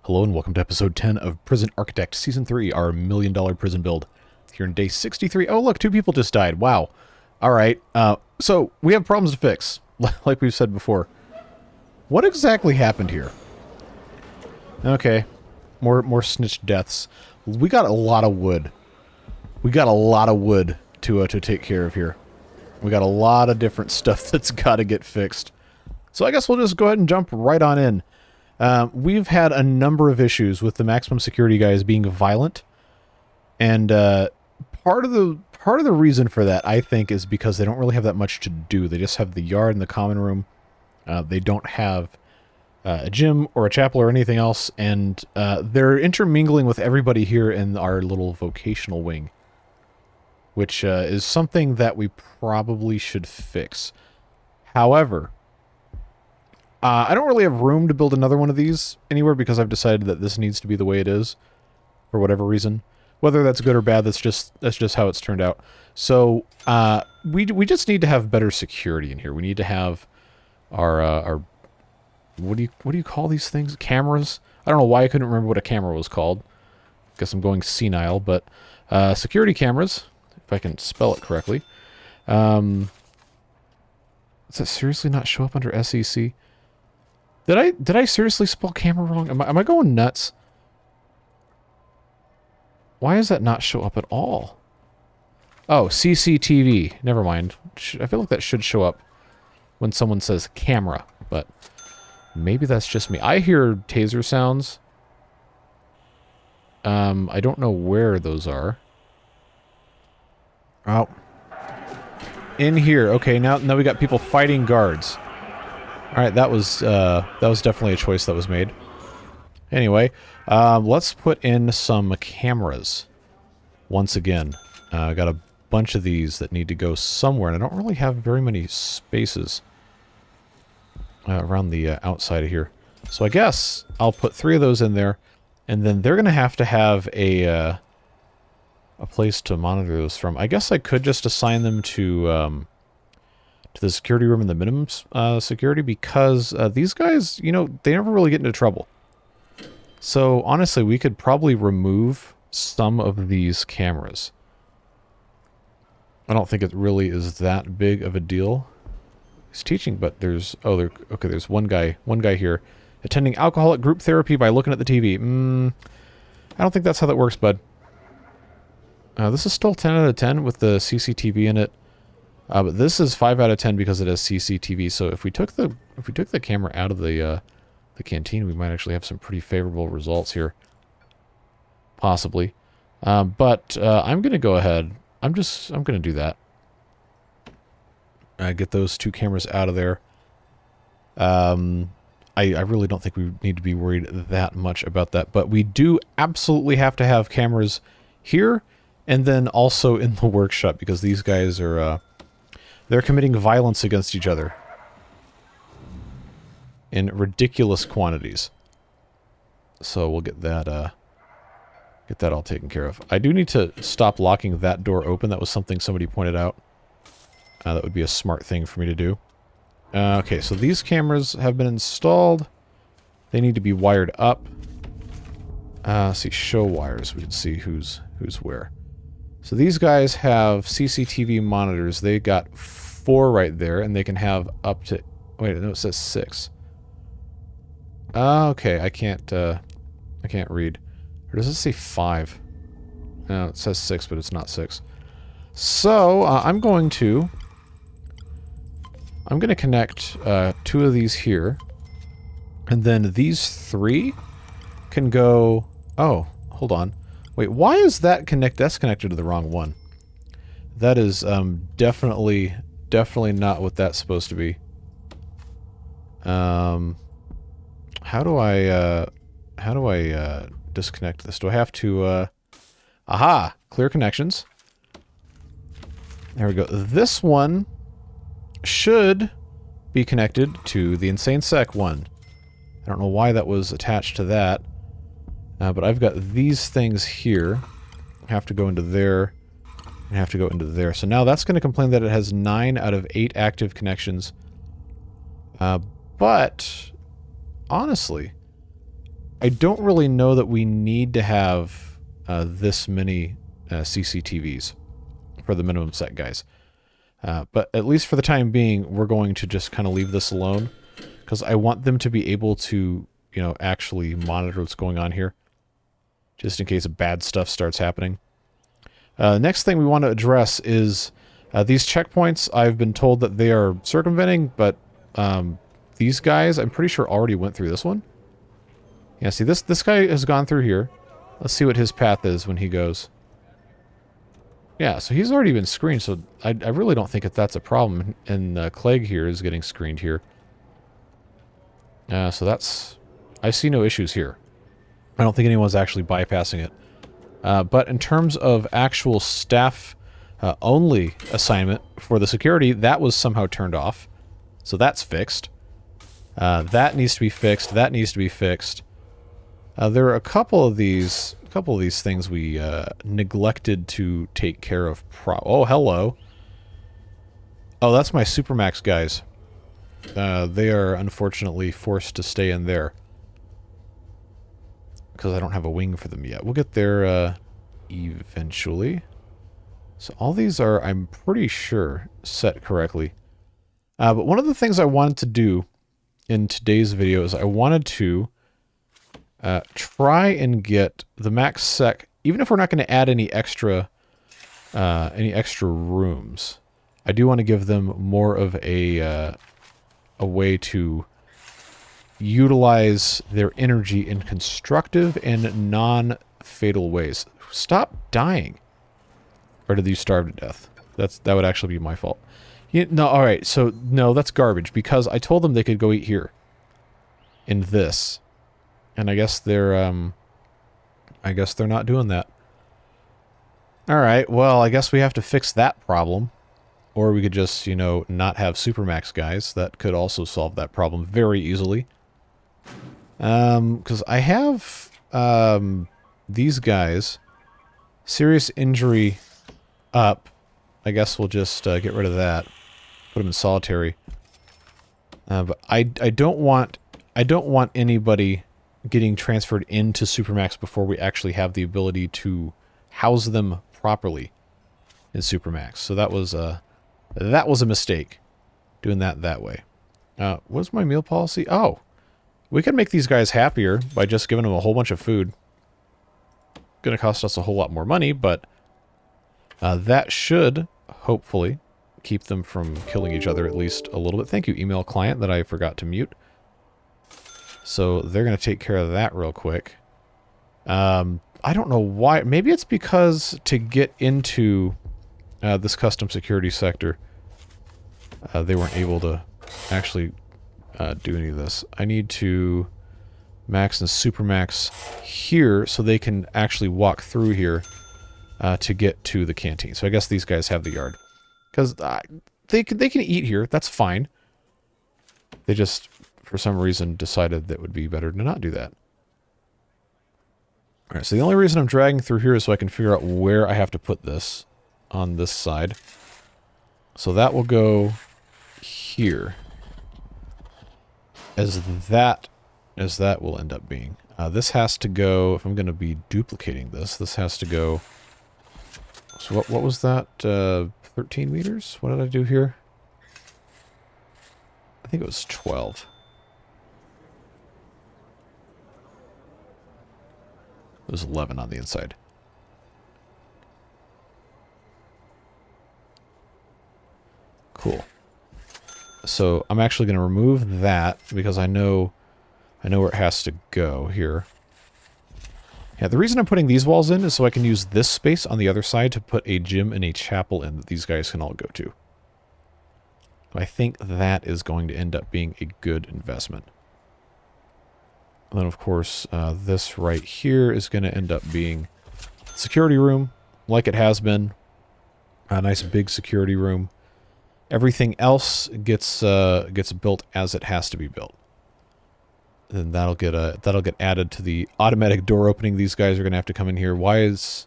Hello and welcome to episode 10 of Prison Architect Season 3, our $1 million prison build. Here in day 63. Oh look, 2 people just died. Wow. Alright, so we have problems to fix, like we've said before. What exactly happened here? Okay, more snitch deaths. We got a lot of wood. We got a lot of wood to take care of here. We got a lot of different stuff that's got to get fixed. So I guess we'll just go ahead and jump right on in. We've had a number of issues with the maximum security guys being violent, and part of the reason for that, I think, is because they don't really have that much to do. They just have the yard and the common room. They don't have a gym or a chapel or anything else, and they're intermingling with everybody here in our little vocational wing, which is something that we probably should fix. However, I don't really have room to build another one of these anywhere because I've decided that this needs to be the way it is for whatever reason. Whether that's good or bad, that's just how it's turned out. So we just need to have better security in here. We need to have our what do you call these things? Cameras? I don't know why I couldn't remember what a camera was called. Guess I'm going senile, but security cameras, if I can spell it correctly. Does that seriously not show up under SEC? Did I seriously spell camera wrong? Am I going nuts? Why does that not show up at all? Oh, CCTV. Never mind. I feel like that should show up when someone says camera, but maybe that's just me. I hear taser sounds. I don't know where those are. Oh. In here. Okay, now we got people fighting guards. Alright, that was definitely a choice that was made. Anyway, let's put in some cameras. Once again, I got a bunch of these that need to go somewhere, and I don't really have very many spaces around the outside of here. So I guess I'll put 3 of those in there, and then they're going to have a place to monitor those from. I guess I could just assign them to the security room in the minimum security, because these guys, you know, they never really get into trouble. So honestly, we could probably remove some of these cameras. I don't think it really is that big of a deal. He's teaching, but there's there's one guy here attending alcoholic group therapy by looking at the TV. I don't think that's how that works, bud. This is still 10 out of 10 with the CCTV in it. But this is 5 out of 10 because it has CCTV. So if we took the camera out of the canteen, we might actually have some pretty favorable results here, possibly. But I'm gonna go ahead. I'm gonna do that. Get those 2 cameras out of there. I really don't think we need to be worried that much about that. But we do absolutely have to have cameras here, and then also in the workshop, because these guys are they're committing violence against each other in ridiculous quantities. So we'll get that all taken care of. I do need to stop locking that door open. That was something somebody pointed out. That would be a smart thing for me to do. Okay, so these cameras have been installed. They need to be wired up. Let's see, show wires. We can see who's where. So these guys have CCTV monitors. They got 4 right there, and they can have up to... Wait, no, it says 6. Okay, I can't read. Or does it say 5? No, it says 6, but it's not 6. So, I'm going to connect 2 of these here, and then these 3 can go... Oh, hold on. Wait, why is that that's connected to the wrong one? That is definitely not what that's supposed to be. How do I disconnect this? Do I have to aha, clear connections. There we go. This one should be connected to the Insane Sec one. I don't know why that was attached to that. But I've got these things here. Have to go into there. And have to go into there. So now that's going to complain that it has 9 out of 8 active connections. But honestly, I don't really know that we need to have this many CCTVs for the minimum set, guys. But at least for the time being, we're going to just kind of leave this alone, because I want them to be able to, you know, actually monitor what's going on here, just in case bad stuff starts happening. Next thing we want to address is these checkpoints. I've been told that they are circumventing, but these guys, I'm pretty sure, already went through this one. Yeah, see, this guy has gone through here. Let's see what his path is when he goes. Yeah, so he's already been screened, so I really don't think that that's a problem. And Clegg here is getting screened here. So that's... I see no issues here. I don't think anyone's actually bypassing it. But in terms of actual staff only assignment for the security, that was somehow turned off. So that's fixed. That needs to be fixed. That needs to be fixed. There are a couple of these things we neglected to take care of. Oh, hello. Oh, that's my Supermax guys. They are unfortunately forced to stay in there because I don't have a wing for them yet. We'll get there eventually. So all these are, I'm pretty sure, set correctly. But one of the things I wanted to do in today's video is I wanted to try and get the max sec, even if we're not going to add any extra rooms. I do want to give them more of a way to utilize their energy in constructive and non-fatal ways. Stop dying. Or did you starve to death? That would actually be my fault. No, all right. So no, that's garbage because I told them they could go eat here. In this. And I guess they're not doing that. Alright, well, I guess we have to fix that problem. Or we could just, you know, not have Supermax guys. That could also solve that problem very easily. Because I have these guys. Serious injury up. I guess we'll just get rid of that. Put them in solitary. But I don't want anybody getting transferred into Supermax before we actually have the ability to house them properly in Supermax. So that was a mistake, doing that way. What's my meal policy? Oh, we can make these guys happier by just giving them a whole bunch of food. Going to cost us a whole lot more money, but that should hopefully keep them from killing each other at least a little bit. Thank you, email client, that I forgot to mute. So they're going to take care of that real quick. I don't know why. Maybe it's because to get into this custom security sector, they weren't able to actually do any of this. I need to max and supermax here so they can actually walk through here to get to the canteen. So I guess these guys have the yard. Because they can eat here. That's fine. They just, for some reason, decided that it would be better to not do that. Alright, so the only reason I'm dragging through here is so I can figure out where I have to put this on this side. So that will go here. As that will end up being. This has to go, if I'm going to be duplicating this has to go... So what was that? 13 meters? What did I do here? I think it was 12. It was 11 on the inside. Cool. So I'm actually going to remove that because I know where it has to go here. Yeah, the reason I'm putting these walls in is so I can use this space on the other side to put a gym and a chapel in that these guys can all go to. I think that is going to end up being a good investment. And then, of course, this right here is going to end up being security room, like it has been. A nice big security room. Everything else gets built as it has to be built. Then that'll get added to the automatic door opening. These guys are going to have to come in here. Why is...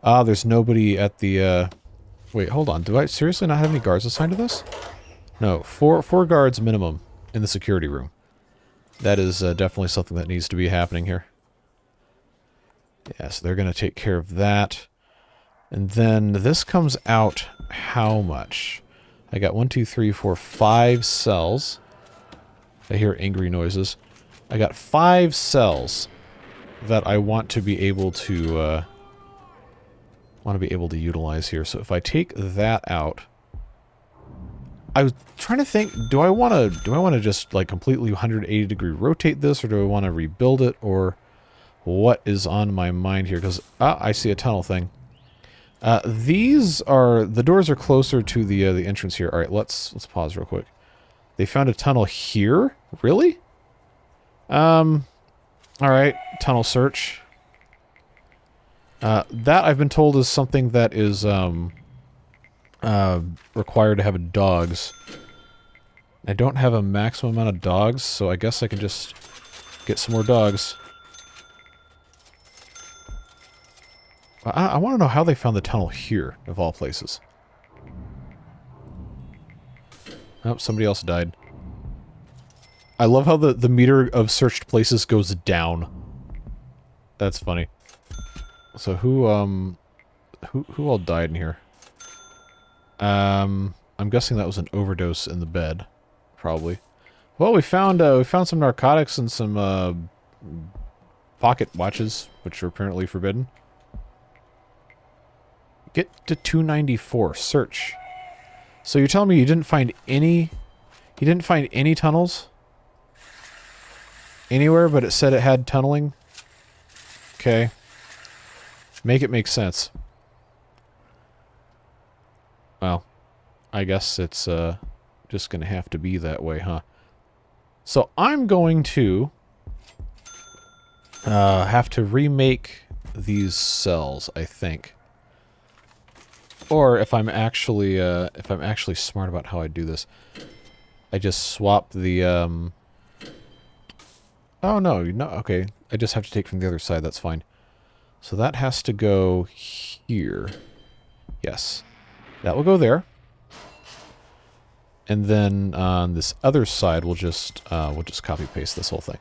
there's nobody at the... Wait, hold on. Do I seriously not have any guards assigned to this? No, four guards minimum in the security room. That is definitely something that needs to be happening here. Yeah, so they're going to take care of that. And then this comes out how much? I got 1, 2, 3, 4, 5 cells. I hear angry noises. I got 5 cells that I want to be able to utilize here. So if I take that out, I was trying to think, do I want to just like completely 180 degree rotate this, or do I want to rebuild it, or what is on my mind here? Because I see a tunnel thing. The doors are closer to the entrance here. All right, let's pause real quick. They found a tunnel here? Really? All right, tunnel search. That I've been told is something that is required to have dogs. I don't have a maximum amount of dogs, so I guess I can just get some more dogs. I want to know how they found the tunnel here, of all places. Oh, somebody else died. I love how the meter of searched places goes down. That's funny. So who all died in here? I'm guessing that was an overdose in the bed, probably. Well, we found some narcotics and some pocket watches, which are apparently forbidden. Get to 294. Search. So you're telling me you didn't find any tunnels anywhere, but it said it had tunneling? Okay. Make it make sense. Well, I guess it's just going to have to be that way, huh? So I'm going to have to remake these cells, I think. Or if I'm actually smart about how I do this, I just swap the oh no, okay. I just have to take from the other side, that's fine. So that has to go here. Yes. That will go there. And then on this other side we'll just copy paste this whole thing.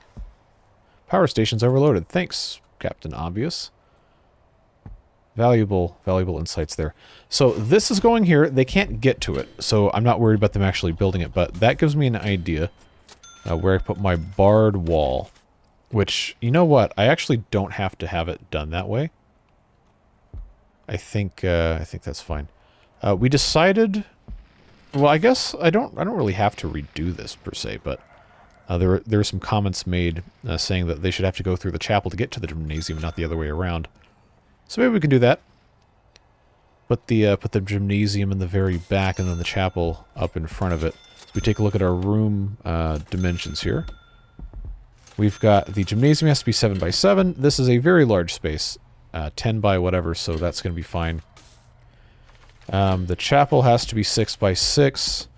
Power station's overloaded. Thanks, Captain Obvious. Valuable insights there. So this is going here. They can't get to it, so I'm not worried about them actually building it, but that gives me an idea where I put my barred wall, which, you know what? I actually don't have to have it done that way. I think that's fine. We decided, well, I guess I don't really have to redo this per se, but there were some comments made saying that they should have to go through the chapel to get to the gymnasium, not the other way around. So maybe we can do that. Put the gymnasium in the very back, and then the chapel up in front of it. So we take a look at our room dimensions here. We've got the gymnasium has to be 7 by 7. This is a very large space, 10 by whatever, so that's going to be fine. The chapel has to be 6 by 6.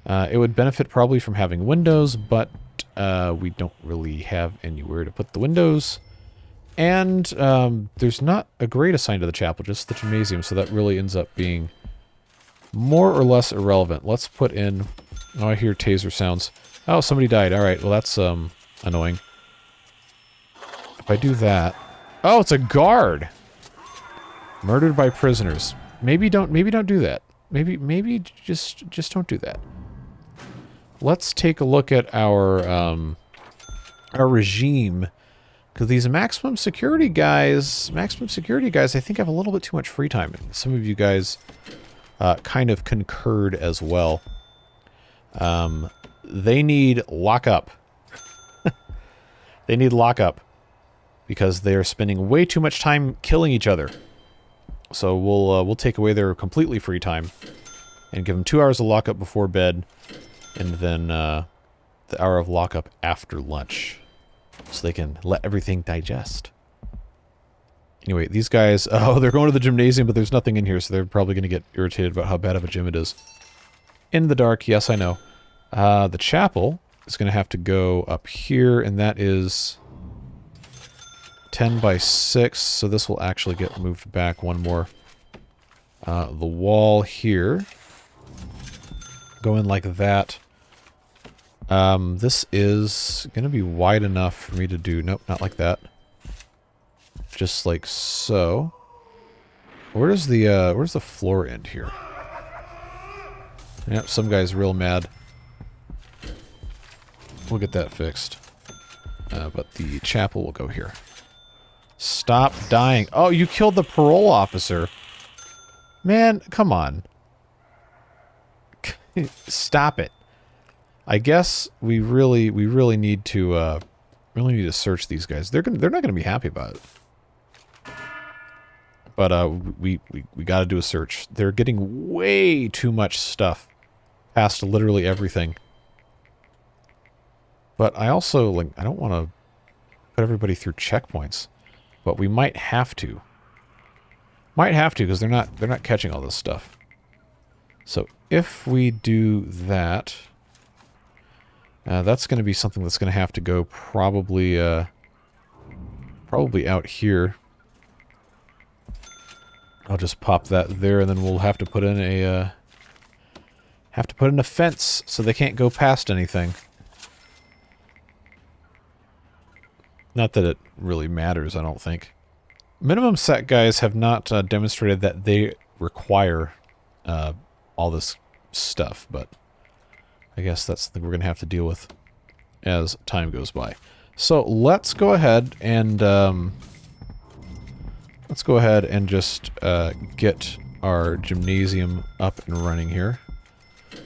It would benefit probably from having windows, but we don't really have anywhere to put the windows. And there's not a grade assigned to the chapel, just the gymnasium, so that really ends up being more or less irrelevant. Let's put in... Oh, I hear taser sounds. Oh, somebody died. Alright, well that's annoying. If I do that... Oh, it's a guard! Murdered by prisoners. Maybe don't do that. Maybe just don't do that. Let's take a look at our regime. Because these maximum security guys, I think have a little bit too much free time. Some of you guys kind of concurred as well. They need lockup. They need lockup. Because they're spending way too much time killing each other. So we'll take away their completely free time. And give them 2 hours of lockup before bed. And then the hour of lockup after lunch. So they can let everything digest. Anyway, these guys... Oh, they're going to the gymnasium, but there's nothing in here, so they're probably going to get irritated about how bad of a gym it is. In the dark, yes, I know. The chapel is going to have to go up here, and that is 10 by 6, so this will actually get moved back one more. The wall here. Go in like that. This is going to be wide enough for me to do... Nope, not like that. Just like so. Where's the floor end here? Yep, some guy's real mad. We'll get that fixed. But the chapel will go here. Stop dying. Oh, you killed the parole officer. Man, come on. Stop it. I guess we really need to search these guys. They're not gonna be happy about it. But we got to do a search. They're getting way too much stuff, past literally everything. But I also I don't want to put everybody through checkpoints, but we might have to. Might have to because they're not catching all this stuff. So if we do that, that's going to be something that's going to have to go probably out here. I'll just pop that there, and then we'll have to put in a fence so they can't go past anything. Not that it really matters, I don't think. Minimum set guys have not demonstrated that they require all this stuff, but I guess that's the thing we're going to have to deal with as time goes by. So let's go ahead and just get our gymnasium up and running here.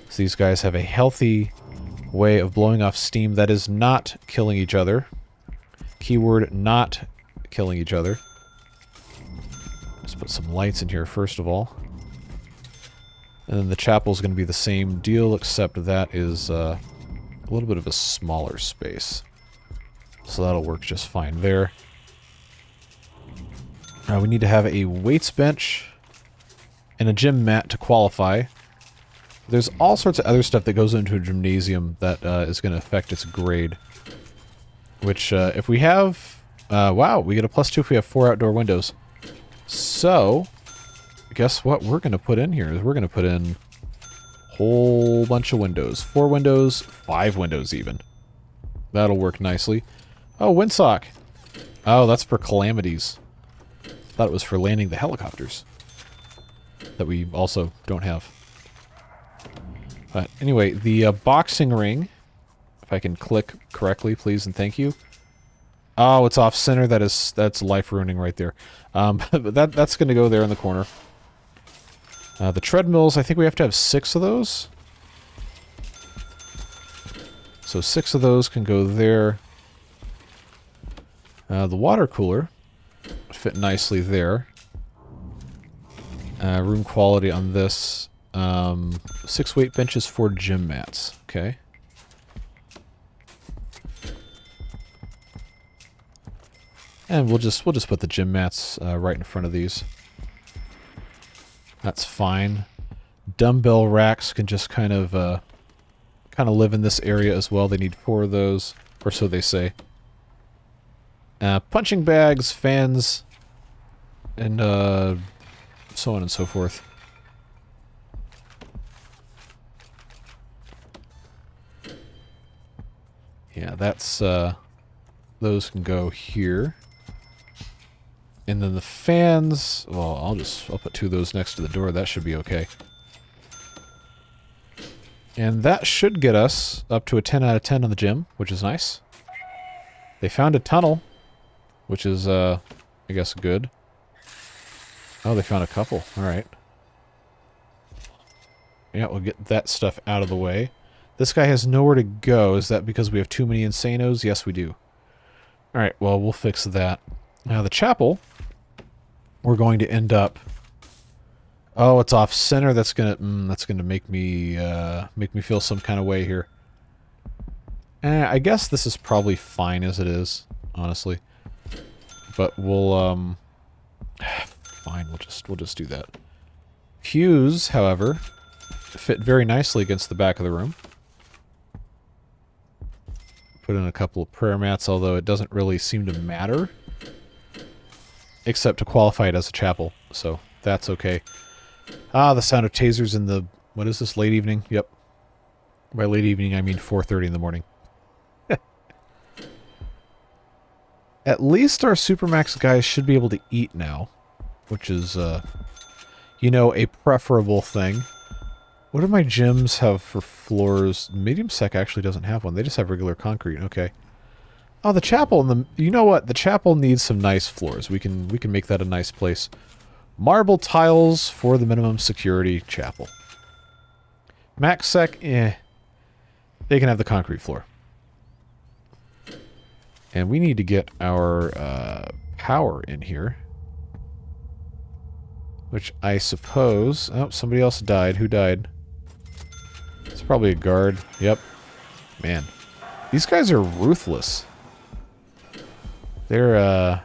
So these guys have a healthy way of blowing off steam that is not killing each other. Keyword, not killing each other. Let's put some lights in here first of all. And then the chapel's going to be the same deal, except that is a little bit of a smaller space. So that'll work just fine there. We need to have a weights bench and a gym mat to qualify. There's all sorts of other stuff that goes into a gymnasium that is going to affect its grade. Which, if we have... wow, we get a +2 if we have 4 outdoor windows. So, guess what we're going to put in here? Is we're going to put in a whole bunch of windows. 4 windows, 5 windows even. That'll work nicely. Oh, windsock! Oh, that's for calamities. Thought it was for landing the helicopters. That we also don't have. But anyway, the boxing ring... If I can click correctly, please and thank you. Oh, it's off center. That's life ruining right there. But that's going to go there in the corner. The treadmills, I think we have to have 6 of those. So 6 of those can go there. The water cooler fit nicely there. Room quality on this. 6 weight benches, 4 gym mats. Okay. And we'll just put the gym mats right in front of these. That's fine. Dumbbell racks can just kind of live in this area as well. They need 4 of those, or so they say. Punching bags, fans, and so on and so forth. Yeah, that's those can go here. And then the fans, well, I'll put 2 of those next to the door. That should be okay. And that should get us up to a 10 out of 10 on the gym, which is nice. They found a tunnel, which is, I guess, good. Oh, they found a couple. All right. Yeah, we'll get that stuff out of the way. This guy has nowhere to go. Is that because we have too many insanos? Yes, we do. All right, well, we'll fix that. Now, the chapel, we're going to end up... Oh, it's off center. That's gonna make me feel some kind of way here. I guess this is probably fine as it is, honestly. But we'll fine. We'll just do that. Pews, however, fit very nicely against the back of the room. Put in a couple of prayer mats, although it doesn't really seem to matter. Except to qualify it as a chapel, so that's okay. Ah, the sound of tasers in the... What is this, late evening? Yep. By late evening, I mean 4:30 in the morning. At least our Supermax guys should be able to eat now, which is, you know, a preferable thing. What do my gyms have for floors? Medium Sec actually doesn't have one. They just have regular concrete. Okay. Oh, the chapel and the... You know what? The chapel needs some nice floors. We can make that a nice place. Marble tiles for the minimum security chapel. Max Sec, eh. They can have the concrete floor. And we need to get our power in here. Which I suppose... Oh, somebody else died. Who died? It's probably a guard. Yep. Man. These guys are ruthless. They're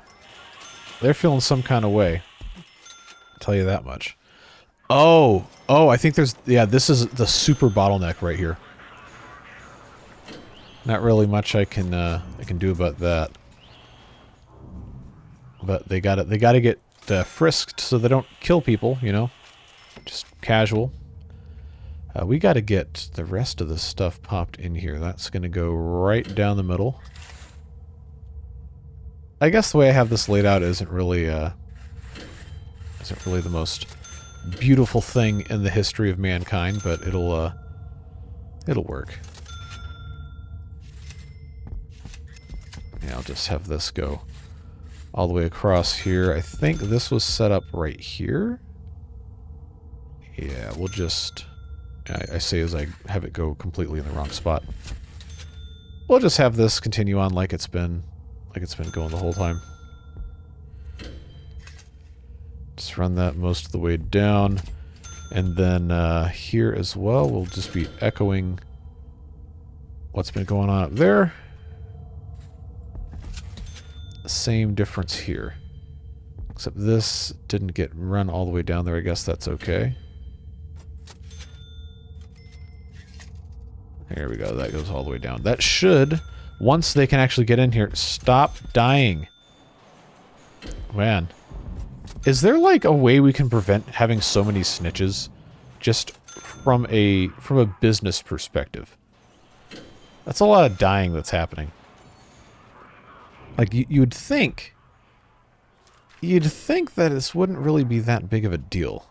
feeling some kind of way. I'll tell you that much. Oh! Oh, I think there's... Yeah, this is the super bottleneck right here. Not really much I can do about that. But they gotta get frisked so they don't kill people, you know? Just casual. We gotta get the rest of this stuff popped in here. That's gonna go right down the middle. I guess the way I have this laid out isn't really the most beautiful thing in the history of mankind, but it'll work. Yeah, I'll just have this go all the way across here. I think this was set up right here. Yeah, we'll just... I say as I have it go completely in the wrong spot. We'll just have this continue on like it's been going the whole time. Just run that most of the way down. And then here as well, we'll just be echoing what's been going on up there. Same difference here. Except this didn't get run all the way down there. I guess that's okay. There we go. That goes all the way down. That should, once they can actually get in here, stop dying. Man. Is there like a way we can prevent having so many snitches? Just from a business perspective. That's a lot of dying that's happening. Like, you'd think that this wouldn't really be that big of a deal.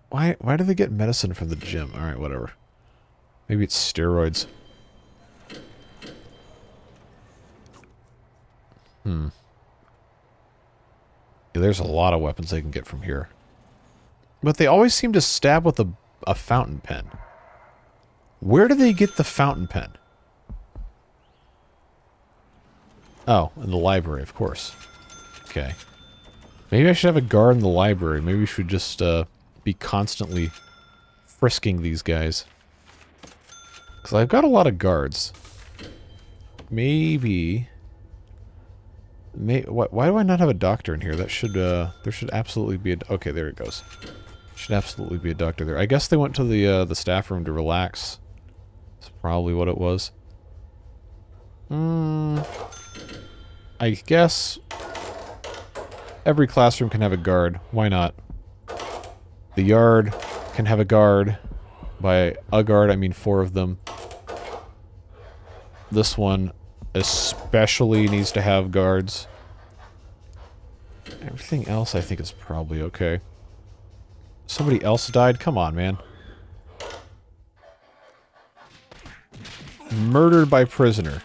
Why do they get medicine from the gym? Alright, whatever. Maybe it's steroids. Yeah, there's a lot of weapons they can get from here. But they always seem to stab with a fountain pen. Where do they get the fountain pen? Oh, in the library, of course. Okay. Maybe I should have a guard in the library. Maybe we should just be constantly frisking these guys. Because I've got a lot of guards. Maybe... Why do I not have a doctor in here? That should, there should absolutely be a... Okay, there it goes. Should absolutely be a doctor there. I guess they went to the staff room to relax. That's probably what it was. I guess every classroom can have a guard. Why not? The yard can have a guard. By a guard, I mean 4 of them. This one especially needs to have guards. Everything else I think is probably okay. Somebody else died? Come on, man. Murdered by prisoner.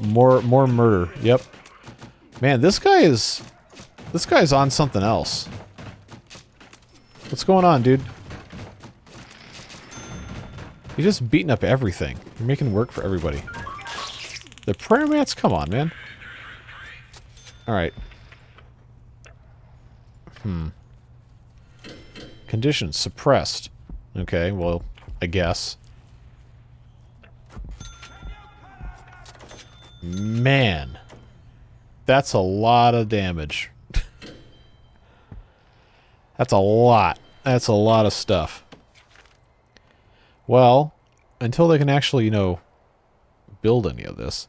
More murder. Yep. Man, this guy's on something else. What's going on, dude? You're just beating up everything. You're making work for everybody. The prayer mats? Come on, man. Alright. Conditions suppressed. Okay, well, I guess. Man. That's a lot of damage. That's a lot. That's a lot of stuff. Well, until they can actually, you know, build any of this.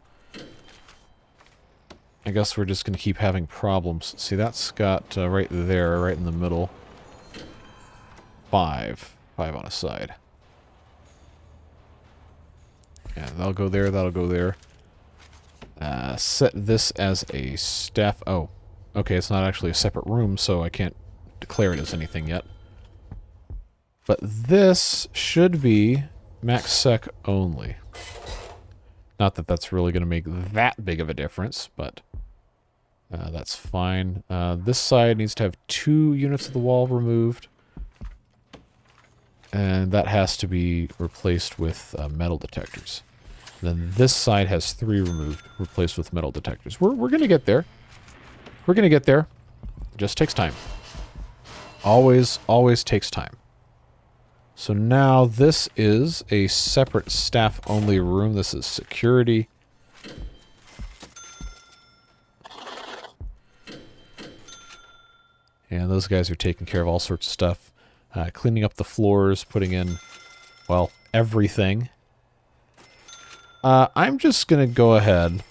I guess we're just going to keep having problems. See, that's got right there, right in the middle. 5. 5 on a side. And that'll go there, that'll go there. Set this as a staff... Oh, okay, it's not actually a separate room, so I can't declare it as anything yet. But this should be max sec only. Not that that's really going to make that big of a difference, but that's fine. This side needs to have 2 units of the wall removed. And that has to be replaced with metal detectors. Then this side has 3 removed, replaced with metal detectors. We're going to get there. We're going to get there. It just takes time. Always, always takes time. So now this is a separate staff-only room. This is security. And those guys are taking care of all sorts of stuff. Cleaning up the floors, putting in, well, everything. I'm just going to go ahead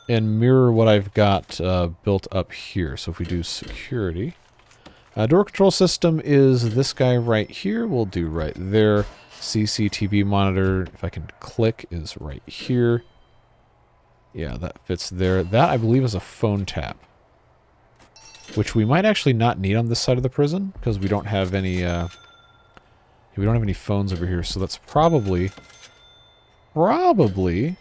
and mirror what I've got built up here. So if we do security, door control system is this guy right here. We'll do right there. CCTV monitor, if I can click, is right here. Yeah, that fits there. That, I believe, is a phone tap, which we might actually not need on this side of the prison because we don't have any phones over here. So that's probably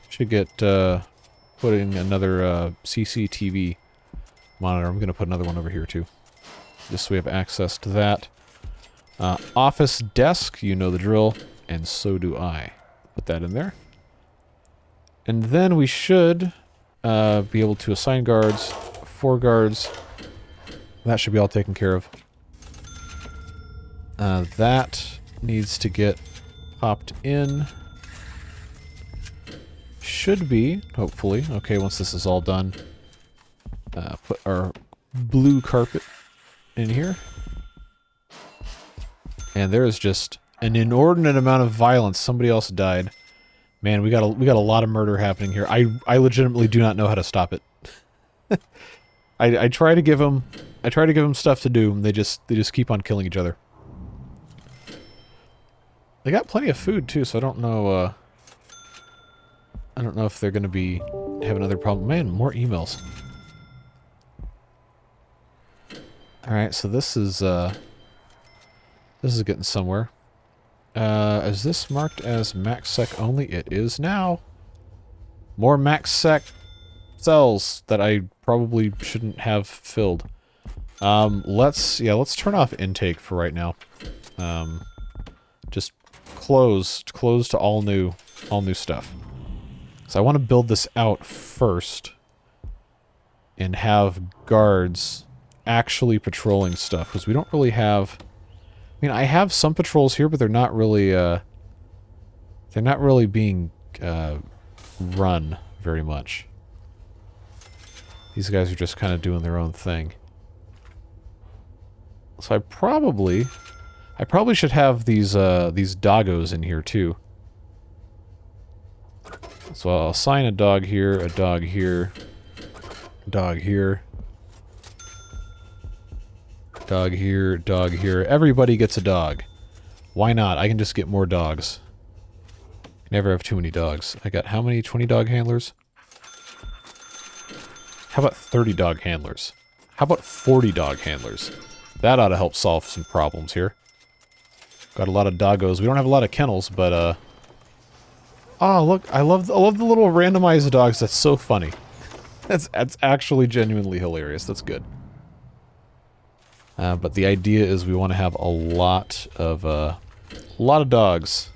should get put in another CCTV monitor. I'm going to put another one over here too, just so we have access to that. Office desk, you know the drill, and so do I. Put that in there. And then we should be able to assign guards, 4 guards. That should be all taken care of. That needs to get popped in. Should be, hopefully. Okay, once this is all done, put our blue carpet in here. And there is just an inordinate amount of violence. Somebody else died. Man, we got a lot of murder happening here. I legitimately do not know how to stop it. I try to give them stuff to do, and they just keep on killing each other. They got plenty of food too, so I don't know if they're going to have another problem. Man, more emails. All right, so this is getting somewhere. Is this marked as max sec only? It is now. More max sec cells that I probably shouldn't have filled. Let's turn off intake for right now. Just close to all new stuff. So I want to build this out first and have guards actually patrolling stuff, because we don't really have... I mean, I have some patrols here, but they're not really being run very much. These guys are just kind of doing their own thing. So I probably should have these doggos in here too. So I'll assign a dog here, a dog here, dog here, dog here, dog here. Everybody gets a dog. Why not? I can just get more dogs. Never have too many dogs. I got how many? 20 dog handlers? How about 30 dog handlers? How about 40 dog handlers? That ought to help solve some problems here. Got a lot of doggos. We don't have a lot of kennels, but oh, look, I love the little randomized dogs. That's so funny. That's actually genuinely hilarious. That's good. But the idea is we want to have a lot of dogs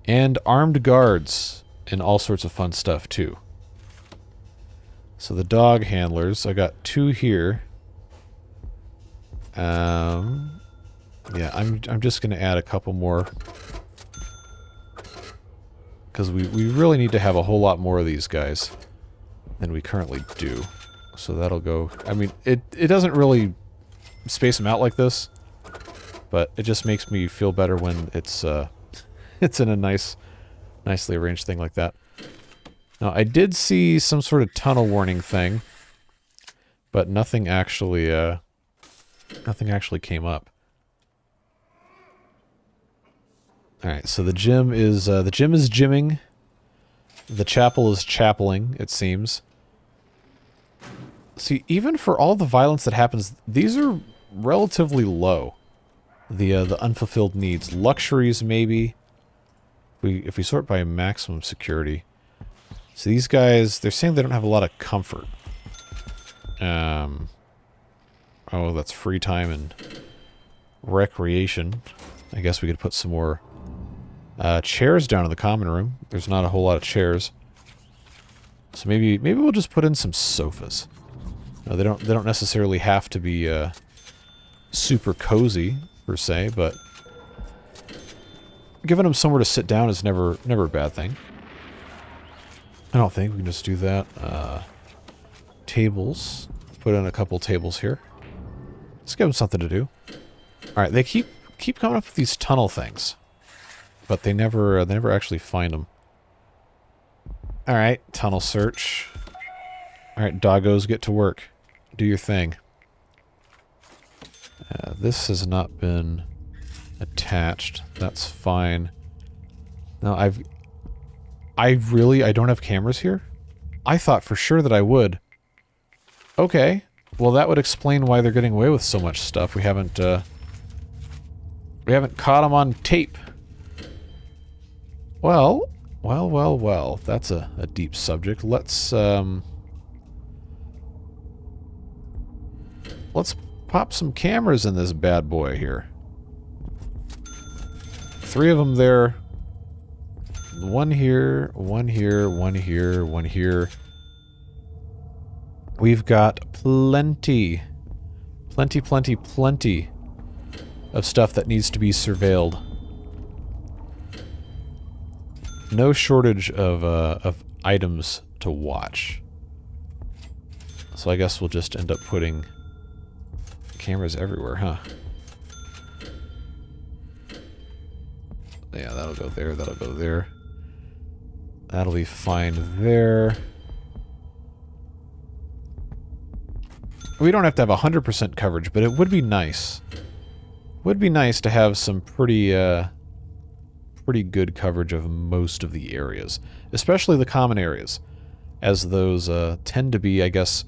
and armed guards and all sorts of fun stuff too. So the dog handlers, I got 2 here. Yeah, I'm just gonna add a couple more, because we really need to have a whole lot more of these guys than we currently do. So that'll go. I mean, it doesn't really space them out like this, but it just makes me feel better when it's in a nicely arranged thing like that. Now, I did see some sort of tunnel warning thing, but nothing actually came up. All right, so the gym is gymming. The chapel is chapeling, it seems. See, even for all the violence that happens, these are relatively low. The unfulfilled needs, luxuries maybe. If we sort by maximum security. So these guys, they're saying they don't have a lot of comfort. Oh, that's free time and recreation. I guess we could put some more chairs down in the common room. There's not a whole lot of chairs. So maybe we'll just put in some sofas. No, they don't necessarily have to be super cozy per se, but giving them somewhere to sit down is never a bad thing. I don't think we can just do that. Tables. Put in a couple tables here. Let's give them something to do. All right, they keep coming up with these tunnel things, but they never actually find them. All right, tunnel search. All right, doggos, get to work. Do your thing. This has not been attached. That's fine. Now I don't have cameras here? I thought for sure that I would. Okay. Well, that would explain why they're getting away with so much stuff. We haven't caught them on tape. Well. That's a deep subject. Let's pop some cameras in this bad boy here. 3 of them there. 1 here, 1 here, 1 here, 1 here. We've got plenty of stuff that needs to be surveilled. No shortage of items to watch. So I guess we'll just end up putting cameras everywhere, huh? Yeah, that'll go there, that'll go there. That'll be fine there. We don't have to have 100% coverage, but it would be nice. Would be nice to have some pretty good coverage of most of the areas. Especially the common areas. As those tend to be, I guess,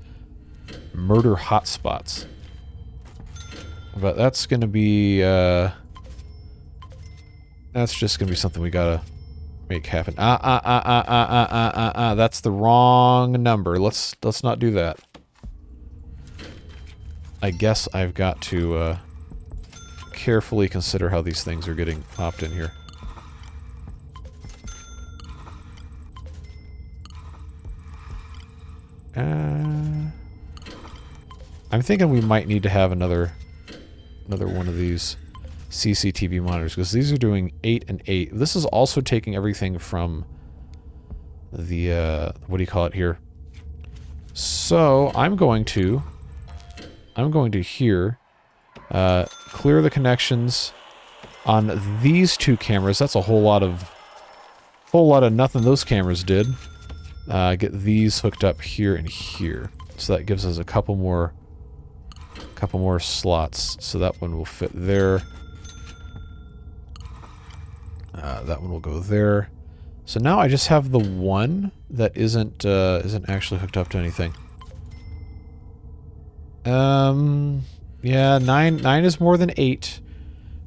murder hotspots. But that's going to be... that's just going to be something we gotta make happen. That's the wrong number. Let's not do that. I guess I've got to carefully consider how these things are getting popped in here. I'm thinking we might need to have another one of these CCTV monitors, because these are doing 8 and 8. This is also taking everything from the what do you call it here? So I'm going to here clear the connections on these 2 cameras. That's a whole lot of nothing those cameras did. Get these hooked up here and here, so that gives us a couple more slots. So that one will fit there. That one will go there. So now I just have the one that isn't actually hooked up to anything. Yeah, 9 is more than 8,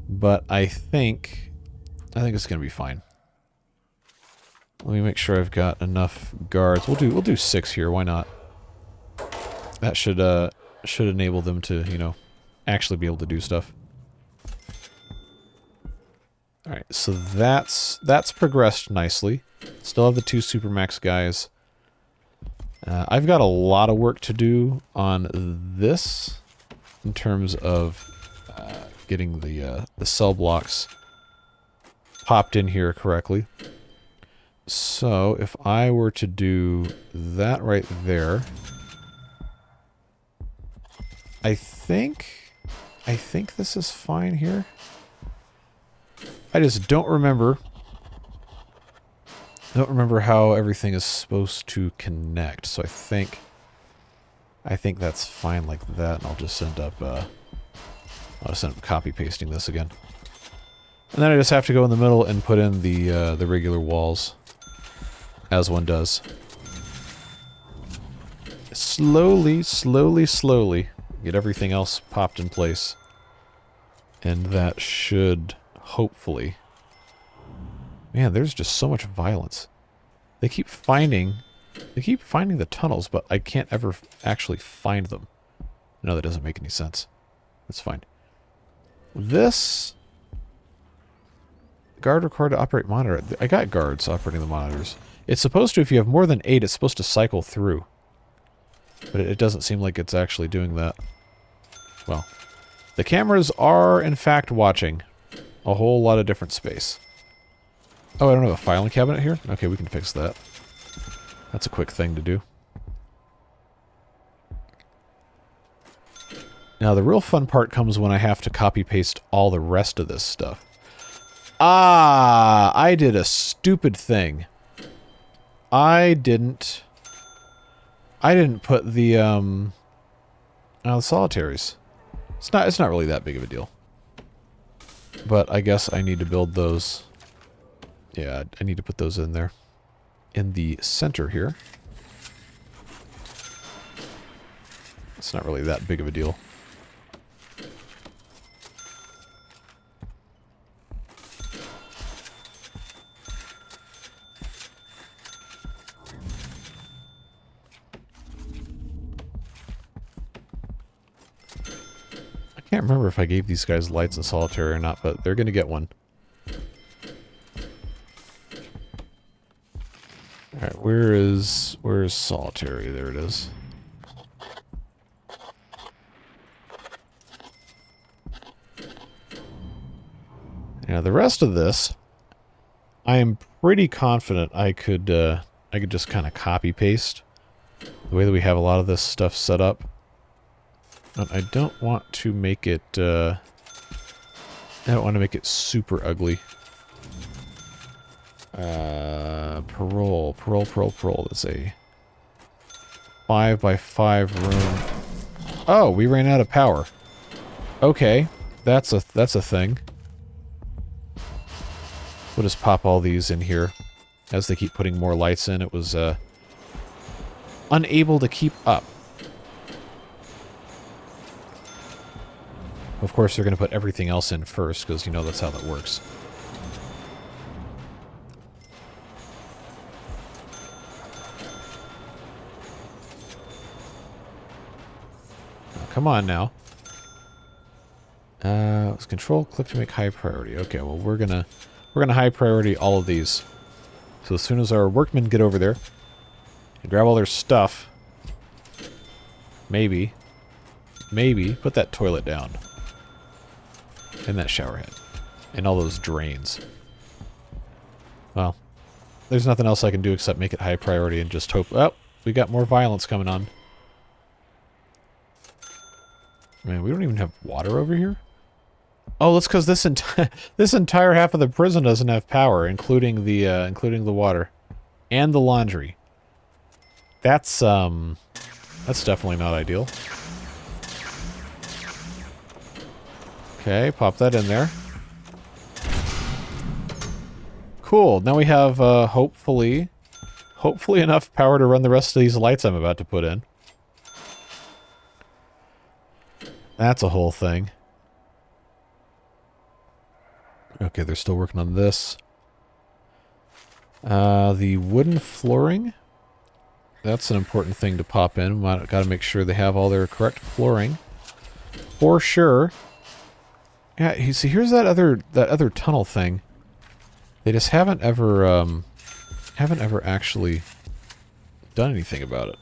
but I think it's gonna be fine. Let me make sure I've got enough guards. We'll do 6 here. Why not? That should enable them to, you know, actually be able to do stuff. All right, so that's progressed nicely. Still have the 2 Supermax guys. I've got a lot of work to do on this in terms of getting the cell blocks popped in here correctly. So if I were to do that right there, I think this is fine here. I just don't remember I don't remember how everything is supposed to connect, so I think that's fine like that, and I'll just end up copy pasting this again. And then I just have to go in the middle and put in the regular walls, as one does. Slowly, slowly, slowly get everything else popped in place, and that should hopefully. Man, there's just so much violence. They keep finding the tunnels, but I can't ever actually find them. No, that doesn't make any sense. That's fine. This guard required to operate monitor. I got guards operating the monitors. It's supposed to, if you have more than 8, it's supposed to cycle through. But it doesn't seem like it's actually doing that. Well, the cameras are, in fact, watching a whole lot of different space. Oh, I don't have a filing cabinet here? Okay, we can fix that. That's a quick thing to do. Now, the real fun part comes when I have to copy-paste all the rest of this stuff. Ah! I did a stupid thing. I didn't put the solitaries. It's not really that big of a deal. But I guess I need to build those. Yeah, I need to put those in there. In the center here. It's not really that big of a deal. I can't remember if I gave these guys lights in solitary or not, but they're going to get one. Alright, where is solitary? There it is. Now the rest of this, I am pretty confident I could just kind of copy paste the way that we have a lot of this stuff set up. But I don't want to make it super ugly. Parole. That's a 5x5 room. Oh, we ran out of power. Okay, that's a thing. We'll just pop all these in here as they keep putting more lights in. It was unable to keep up. Of course, they're going to put everything else in first because you know that's how that works. Come on now. Let's control click to make high priority. Okay, well we're gonna high priority all of these. So as soon as our workmen get over there and grab all their stuff, maybe put that toilet down. And that shower head. And all those drains. Well, there's nothing else I can do except make it high priority and just hope. Oh, we got more violence coming on. Man, we don't even have water over here? Oh, that's because this entire half of the prison doesn't have power, including the water. And the laundry. That's definitely not ideal. Okay, pop that in there. Cool, now we have, hopefully enough power to run the rest of these lights I'm about to put in. That's a whole thing. Okay, they're still working on this. The wooden flooring. That's an important thing to pop in. Gotta make sure they have all their correct flooring. For sure. Yeah, you see, here's that other tunnel thing. They just haven't ever actually done anything about it.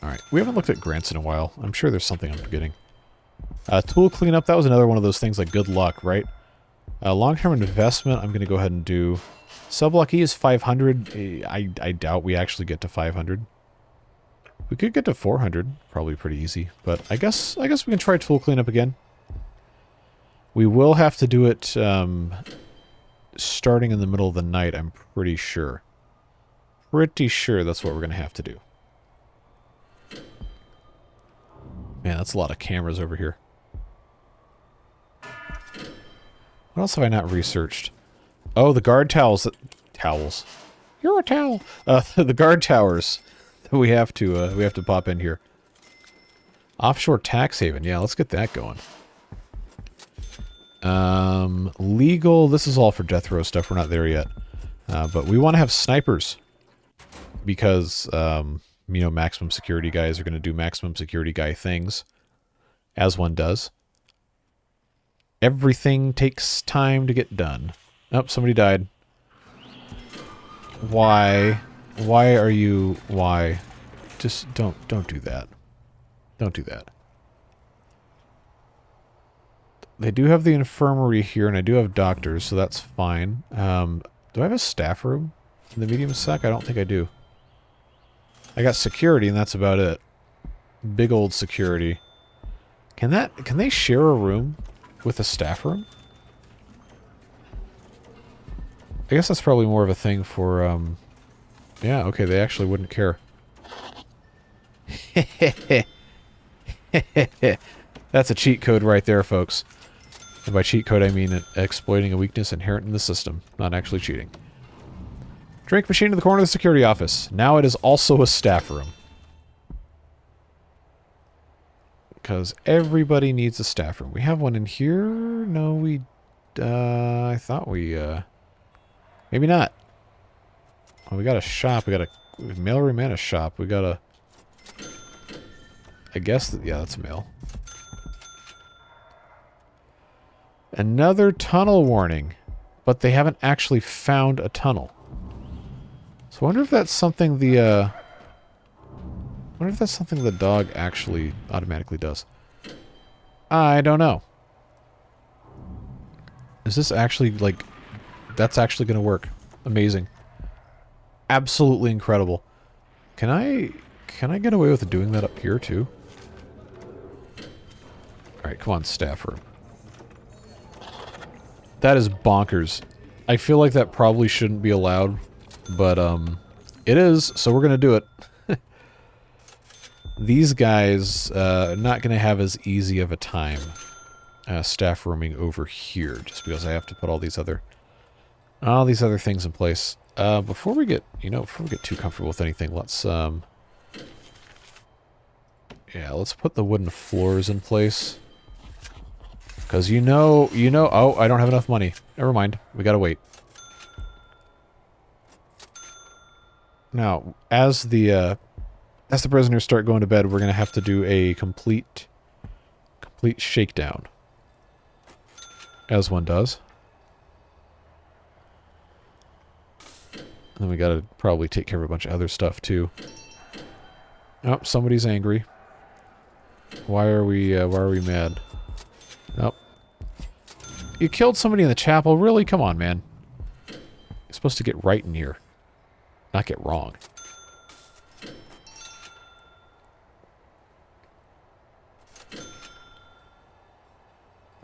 Alright, we haven't looked at grants in a while. I'm sure there's something I'm forgetting. Tool cleanup, that was another one of those things like good luck, right? Long-term investment, I'm going to go ahead and do. Subblock E is 500. I doubt we actually get to 500. We could get to 400, probably pretty easy. But I guess we can try tool cleanup again. We will have to do it starting in the middle of the night, I'm pretty sure. Pretty sure that's what we're going to have to do. Man, that's a lot of cameras over here. What else have I not researched? Oh, the guard towels. Towels. You're a towel. The guard towers that we have to pop in here. Offshore tax haven. Yeah, let's get that going. Legal. This is all for death row stuff. We're not there yet. But we want to have snipers. Because, you know, maximum security guys are going to do maximum security guy things. As one does. Everything takes time to get done. Oh, somebody died. Why? Why are you... Why? Just don't do that. Don't do that. They do have the infirmary here, and I do have doctors, so that's fine. Do I have a staff room in the medium sec? I don't think I do. I got security, and that's about it. Big old security. Can they share a room with a staff room? I guess that's probably more of a thing for, yeah, okay, they actually wouldn't care. That's a cheat code right there, folks. And by cheat code, I mean exploiting a weakness inherent in the system, not actually cheating. Drink machine in the corner of the security office. Now it is also a staff room. Because everybody needs a staff room. We have one in here? No, we... I thought we... maybe not. Well, we got a shop. We got a mailroom and a shop. We got a... I guess... yeah, that's a mail. Another tunnel warning. But they haven't actually found a tunnel. So I wonder if that's something the... I wonder if that's something the dog actually automatically does. I don't know. Is this actually, like... That's actually going to work. Amazing. Absolutely incredible. Can I get away with doing that up here, too? Alright, come on, staff room. That is bonkers. I feel like that probably shouldn't be allowed, but, it is, so we're going to do it. These guys are not going to have as easy of a time staff rooming over here, just because I have to put all these other things in place. Before we get too comfortable with anything, let's let's put the wooden floors in place. Because oh, I don't have enough money. Never mind. We gotta wait. Now, as the prisoners start going to bed, we're gonna have to do a complete shakedown. As one does. And then we gotta probably take care of a bunch of other stuff too. Oh, somebody's angry. Why are we mad? Nope. You killed somebody in the chapel? Really? Come on, man. You're supposed to get right in here. Not get wrong.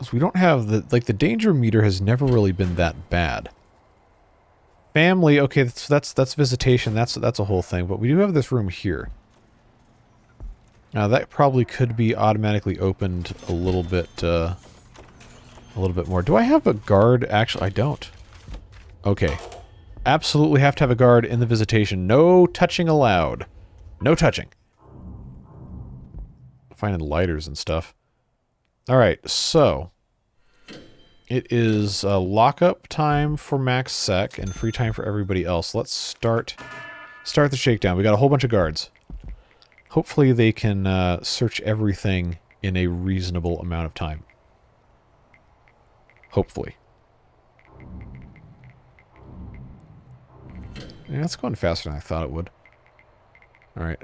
So we don't have the danger meter has never really been that bad. Family, okay, that's visitation, that's a whole thing, but we do have this room here. Now that probably could be automatically opened a little bit more. Do I have a guard? Actually, I don't. Okay. Absolutely have to have a guard in the visitation. No touching allowed. No touching. Finding lighters and stuff. Alright, so it is lockup time for max sec and free time for everybody else. Let's start the shakedown. We got a whole bunch of guards. Hopefully they can search everything in a reasonable amount of time. Hopefully. Yeah, it's going faster than I thought it would. Alright,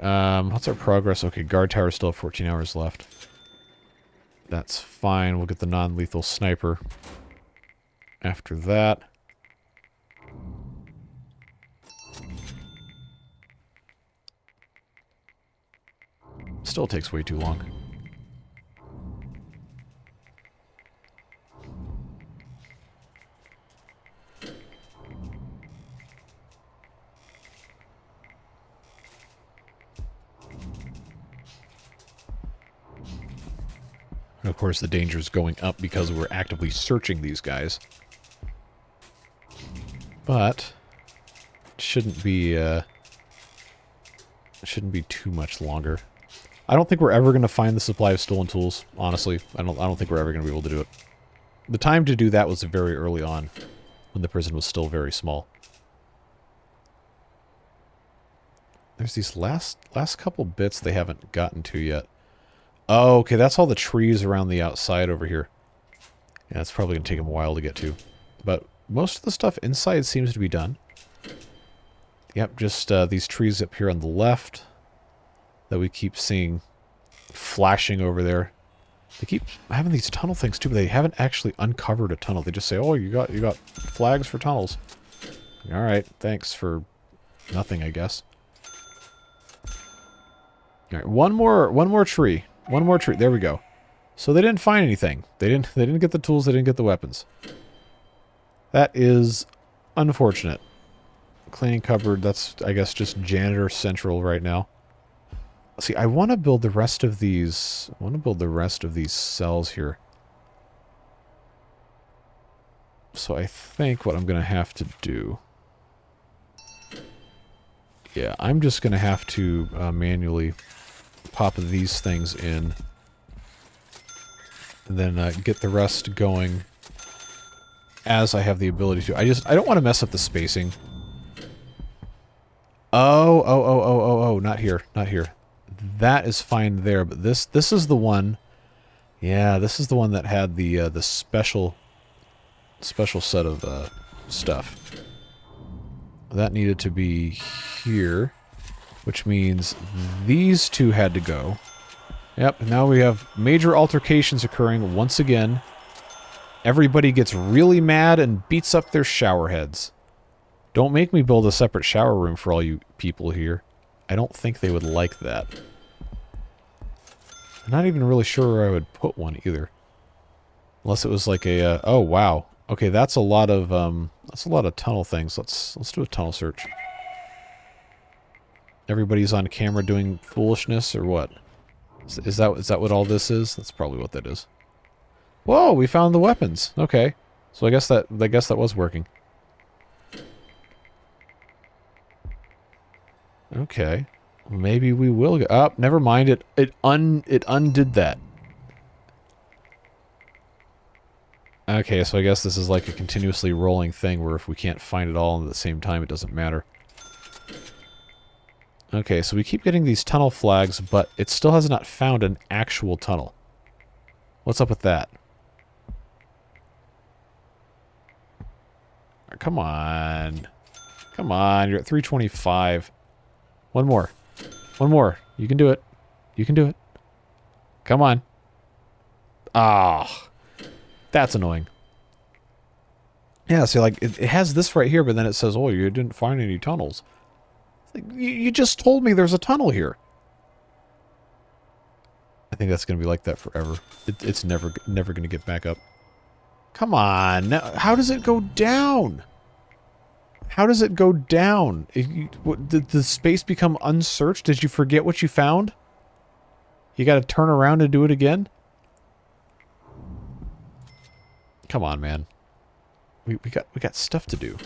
what's our progress? Okay, guard tower still have 14 hours left. That's fine. We'll get the non-lethal sniper after that. Still takes way too long. Of course, the danger is going up because we're actively searching these guys. But it shouldn't be too much longer. I don't think we're ever going to find the supply of stolen tools, honestly. I don't think we're ever going to be able to do it. The time to do that was very early on, when the prison was still very small. There's these last couple bits they haven't gotten to yet. Oh, okay, that's all the trees around the outside over here. Yeah, it's probably going to take them a while to get to. But most of the stuff inside seems to be done. Yep, just these trees up here on the left that we keep seeing flashing over there. They keep having these tunnel things too, but they haven't actually uncovered a tunnel. They just say, "Oh, you got flags for tunnels." All right, thanks for nothing, I guess. All right, one more tree. One more tree. There we go. So they didn't find anything. They didn't get the tools, they didn't get the weapons. That is unfortunate. Cleaning cupboard, that's I guess just janitor central right now. See, I want to build the rest of these. I want to build the rest of these cells here. So I think what I'm going to have to do. Yeah, I'm just going to have to manually pop these things in. And then get the rest going as I have the ability to. I don't want to mess up the spacing. Oh, not here, not here. That is fine there, but this is the one. Yeah, this is the one that had the special set of stuff. That needed to be here, which means these two had to go. Yep, now we have major altercations occurring once again. Everybody gets really mad and beats up their shower heads. Don't make me build a separate shower room for all you people here. I don't think they would like that. I'm not even really sure where I would put one either. Unless it was like a, oh wow. Okay, that's a lot of tunnel things. Let's do a tunnel search. Everybody's on camera doing foolishness or what? Is that what all this is? That's probably what that is. Whoa, we found the weapons. Okay. So I guess that was working. Okay. Maybe we will get up. Never mind. It undid that. Okay, so I guess this is like a continuously rolling thing where if we can't find it all at the same time, it doesn't matter. Okay, so we keep getting these tunnel flags, but it still has not found an actual tunnel. What's up with that? Come on. Come on, you're at 325. One more. One more. You can do it. You can do it. Come on. Ah. That's annoying. Yeah, see, like, it has this right here, but then it says, oh, you didn't find any tunnels. Like, you just told me there's a tunnel here. I think that's going to be like that forever. It's never going to get back up. Come on. Now, how does it go down? How does it go down? Did the space become unsearched? Did you forget what you found? You got to turn around and do it again? Come on, man. We got stuff to do.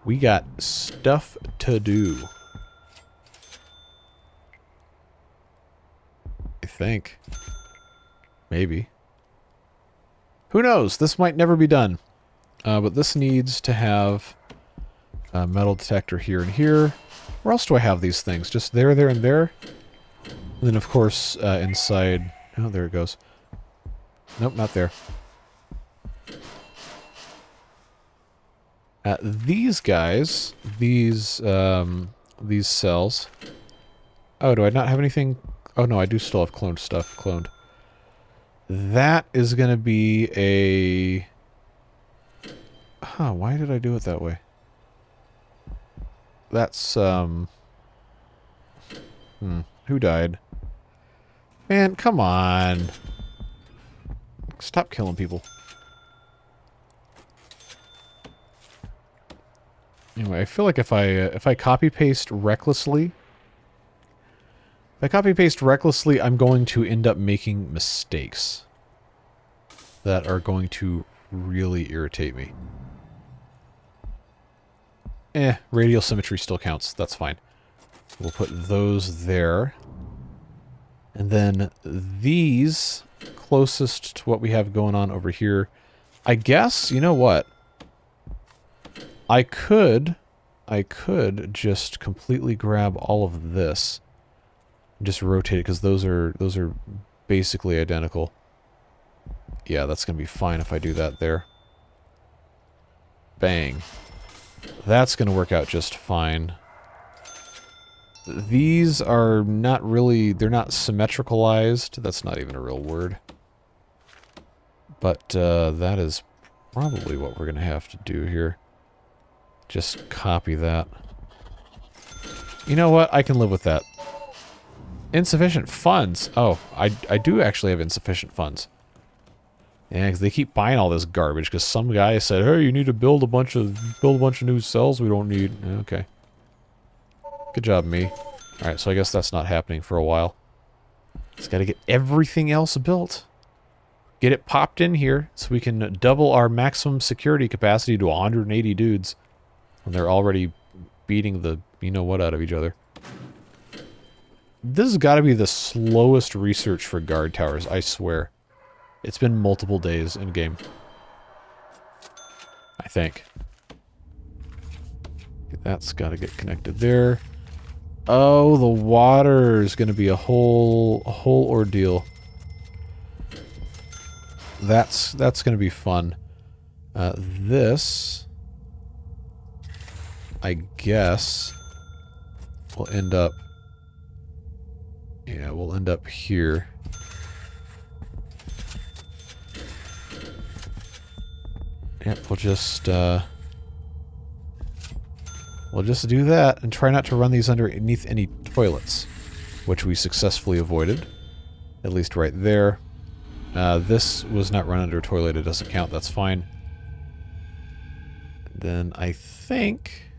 We got stuff to do. I think. Maybe. Who knows? This might never be done. But this needs to have a metal detector here and here. Where else do I have these things? Just there, there, and there? And then, of course, inside... Oh, there it goes. Nope, not there. These guys, these cells. Oh, do I not have anything? Oh no, I do still have cloned stuff. Cloned. That is going to be a... Huh, why did I do it that way? That's, Who died? Man, come on. Stop killing people. Anyway, I feel like if I copy paste recklessly, If I copy-paste recklessly, I'm going to end up making mistakes that are going to really irritate me. Radial symmetry still counts. That's fine. We'll put those there. And then these closest to what we have going on over here. I guess, you know what? I could just completely grab all of this and just rotate it because those are basically identical. Yeah, that's going to be fine if I do that there. Bang. That's going to work out just fine. These are not really, they're not symmetricalized. That's not even a real word. But that is probably what we're going to have to do here. Just copy that. You know what? I can live with that. Insufficient funds. Oh, I do actually have insufficient funds. Yeah, because they keep buying all this garbage. Because some guy said, "Hey, you need to build a bunch of new cells we don't need." Okay. Good job, me. All right, so I guess that's not happening for a while. Just got to get everything else built. Get it popped in here so we can double our maximum security capacity to 180 dudes. And they're already beating the you-know-what out of each other. This has got to be the slowest research for guard towers, I swear. It's been multiple days in game. I think. That's got to get connected there. Oh, the water is going to be a whole ordeal. That's going to be fun. This, I guess, will end up. Yeah, we'll end up here. Yep, we'll just do that and try not to run these underneath any toilets, which we successfully avoided, at least right there. This was not run under a toilet, it doesn't count, that's fine. Then I think,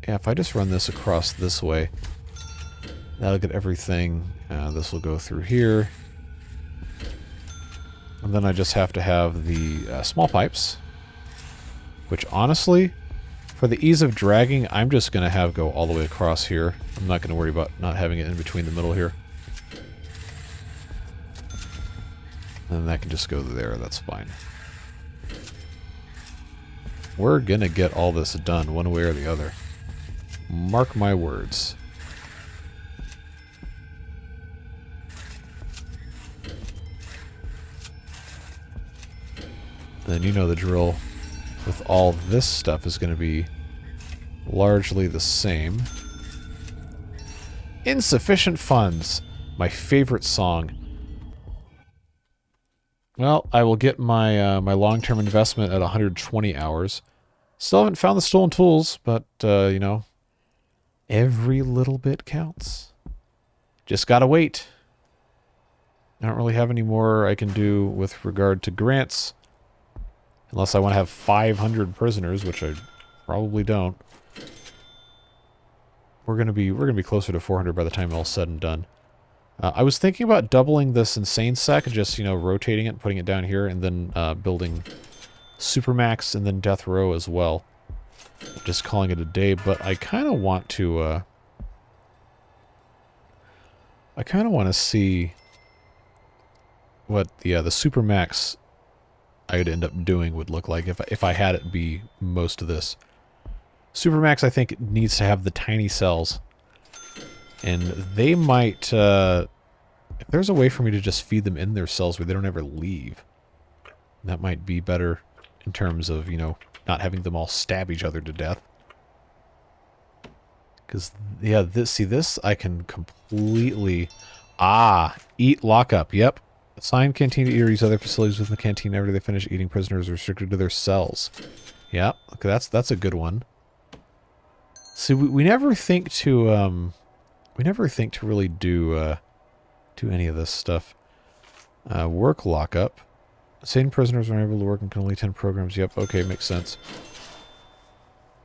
yeah, if I just run this across this way, that'll get everything. This will go through here. And then I just have to have the small pipes, which honestly, for the ease of dragging, I'm just going to have go all the way across here. I'm not going to worry about not having it in between the middle here. And that can just go there, that's fine. We're going to get all this done one way or the other. Mark my words. Then you know the drill. With all this stuff is going to be largely the same. Insufficient funds. My favorite song. Well, I will get my my long-term investment at 120 hours. Still haven't found the stolen tools, but, you know, every little bit counts. Just gotta wait. I don't really have any more I can do with regard to grants. Unless I want to have 500 prisoners, which I probably don't. We're gonna be closer to 400 by the time all's said and done. I was thinking about doubling this insane sec, just, you know, rotating it, putting it down here, and then building Supermax and then Death Row as well. Just calling it a day, but I kind of want to. I kind of want to see what the Supermax I'd end up doing would look like if I had it be most of this. Supermax, I think, needs to have the tiny cells. And they might, if there's a way for me to just feed them in their cells where they don't ever leave, that might be better in terms of, you know, not having them all stab each other to death. Because, yeah, this I can completely, eat lockup, yep. Assign canteen to eat or use other facilities within the canteen after they finish eating prisoners restricted to their cells. Yeah, okay, that's a good one. See, we never think to really do any of this stuff. Work lockup. Sane prisoners are unable to work and can only attend programs. Yep, okay, makes sense.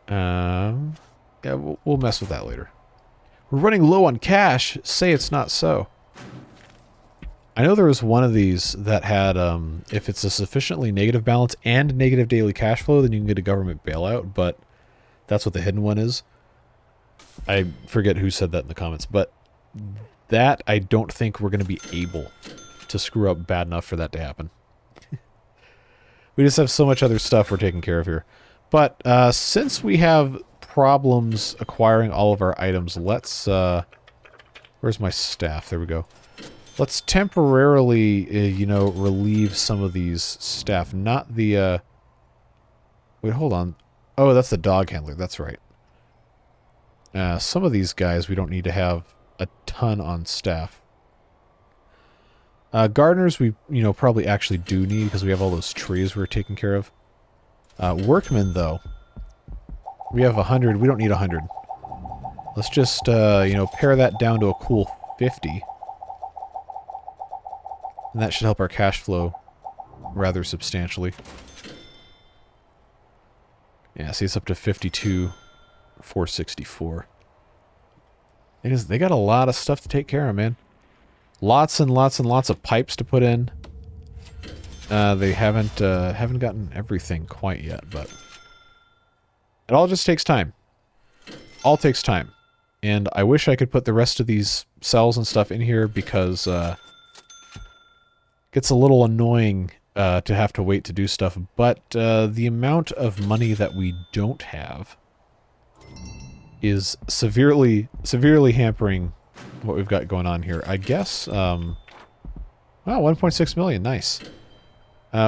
Yeah, we'll mess with that later. We're running low on cash. Say it's not so. I know there was one of these that had, if it's a sufficiently negative balance and negative daily cash flow, then you can get a government bailout, but that's what the hidden one is. I forget who said that in the comments, but that I don't think we're going to be able to screw up bad enough for that to happen. We just have so much other stuff we're taking care of here. But since we have problems acquiring all of our items, let's... where's my staff? There we go. Let's temporarily, you know, relieve some of these staff. Not the, wait, hold on. Oh, that's the dog handler. That's right. Some of these guys we don't need to have a ton on staff. Gardeners we, you know, probably actually do need because we have all those trees we're taking care of. Workmen, though. We have 100. We don't need 100. Let's just, you know, pare that down to a cool 50. And that should help our cash flow rather substantially. Yeah, see, it's up to 52,464. They got a lot of stuff to take care of, man. Lots and lots and lots of pipes to put in. They haven't gotten everything quite yet, but it all just takes time. All takes time. And I wish I could put the rest of these cells and stuff in here because gets a little annoying to have to wait to do stuff, but the amount of money that we don't have is severely hampering what we've got going on here. I guess, wow, 1.6 million, nice.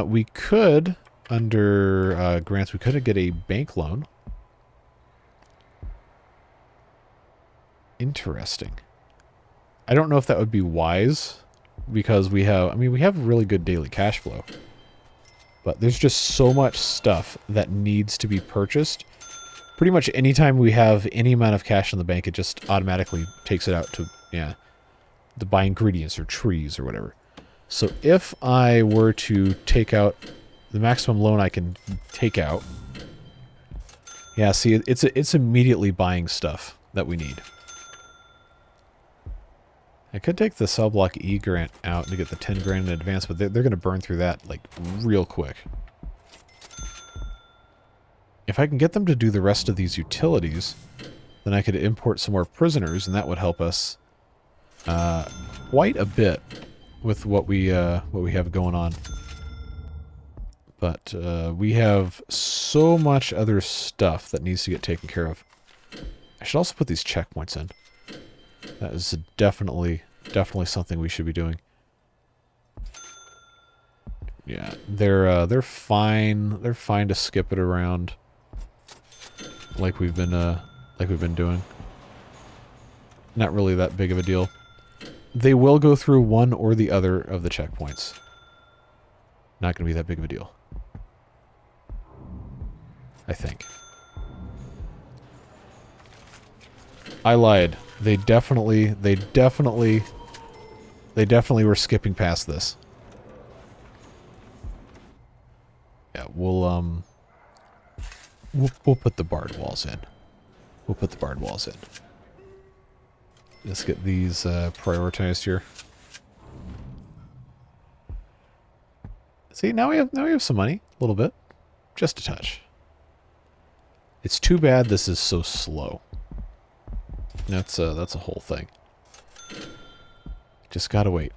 We could, under grants, we could get a bank loan. Interesting. I don't know if that would be wise. Because we have, I mean, we have really good daily cash flow. But there's just so much stuff that needs to be purchased. Pretty much anytime we have any amount of cash in the bank, it just automatically takes it out to, yeah, to buy ingredients or trees or whatever. So if I were to take out the maximum loan I can take out, yeah, see, it's immediately buying stuff that we need. I could take the cell block E grant out to get the 10 grand in advance, but they're going to burn through that, like, real quick. If I can get them to do the rest of these utilities, then I could import some more prisoners, and that would help us quite a bit with what we have going on. But we have so much other stuff that needs to get taken care of. I should also put these checkpoints in. That is definitely something we should be doing. Yeah, they're fine. They're fine to skip it around, like we've been doing. Not really that big of a deal. They will go through one or the other of the checkpoints. Not going to be that big of a deal, I think. I lied. They definitely were skipping past this. Yeah, we'll put the barred walls in. We'll put the barred walls in. Let's get these prioritized here. See, now we have some money, a little bit, just a touch. It's too bad this is so slow. That's a whole thing. Just gotta wait.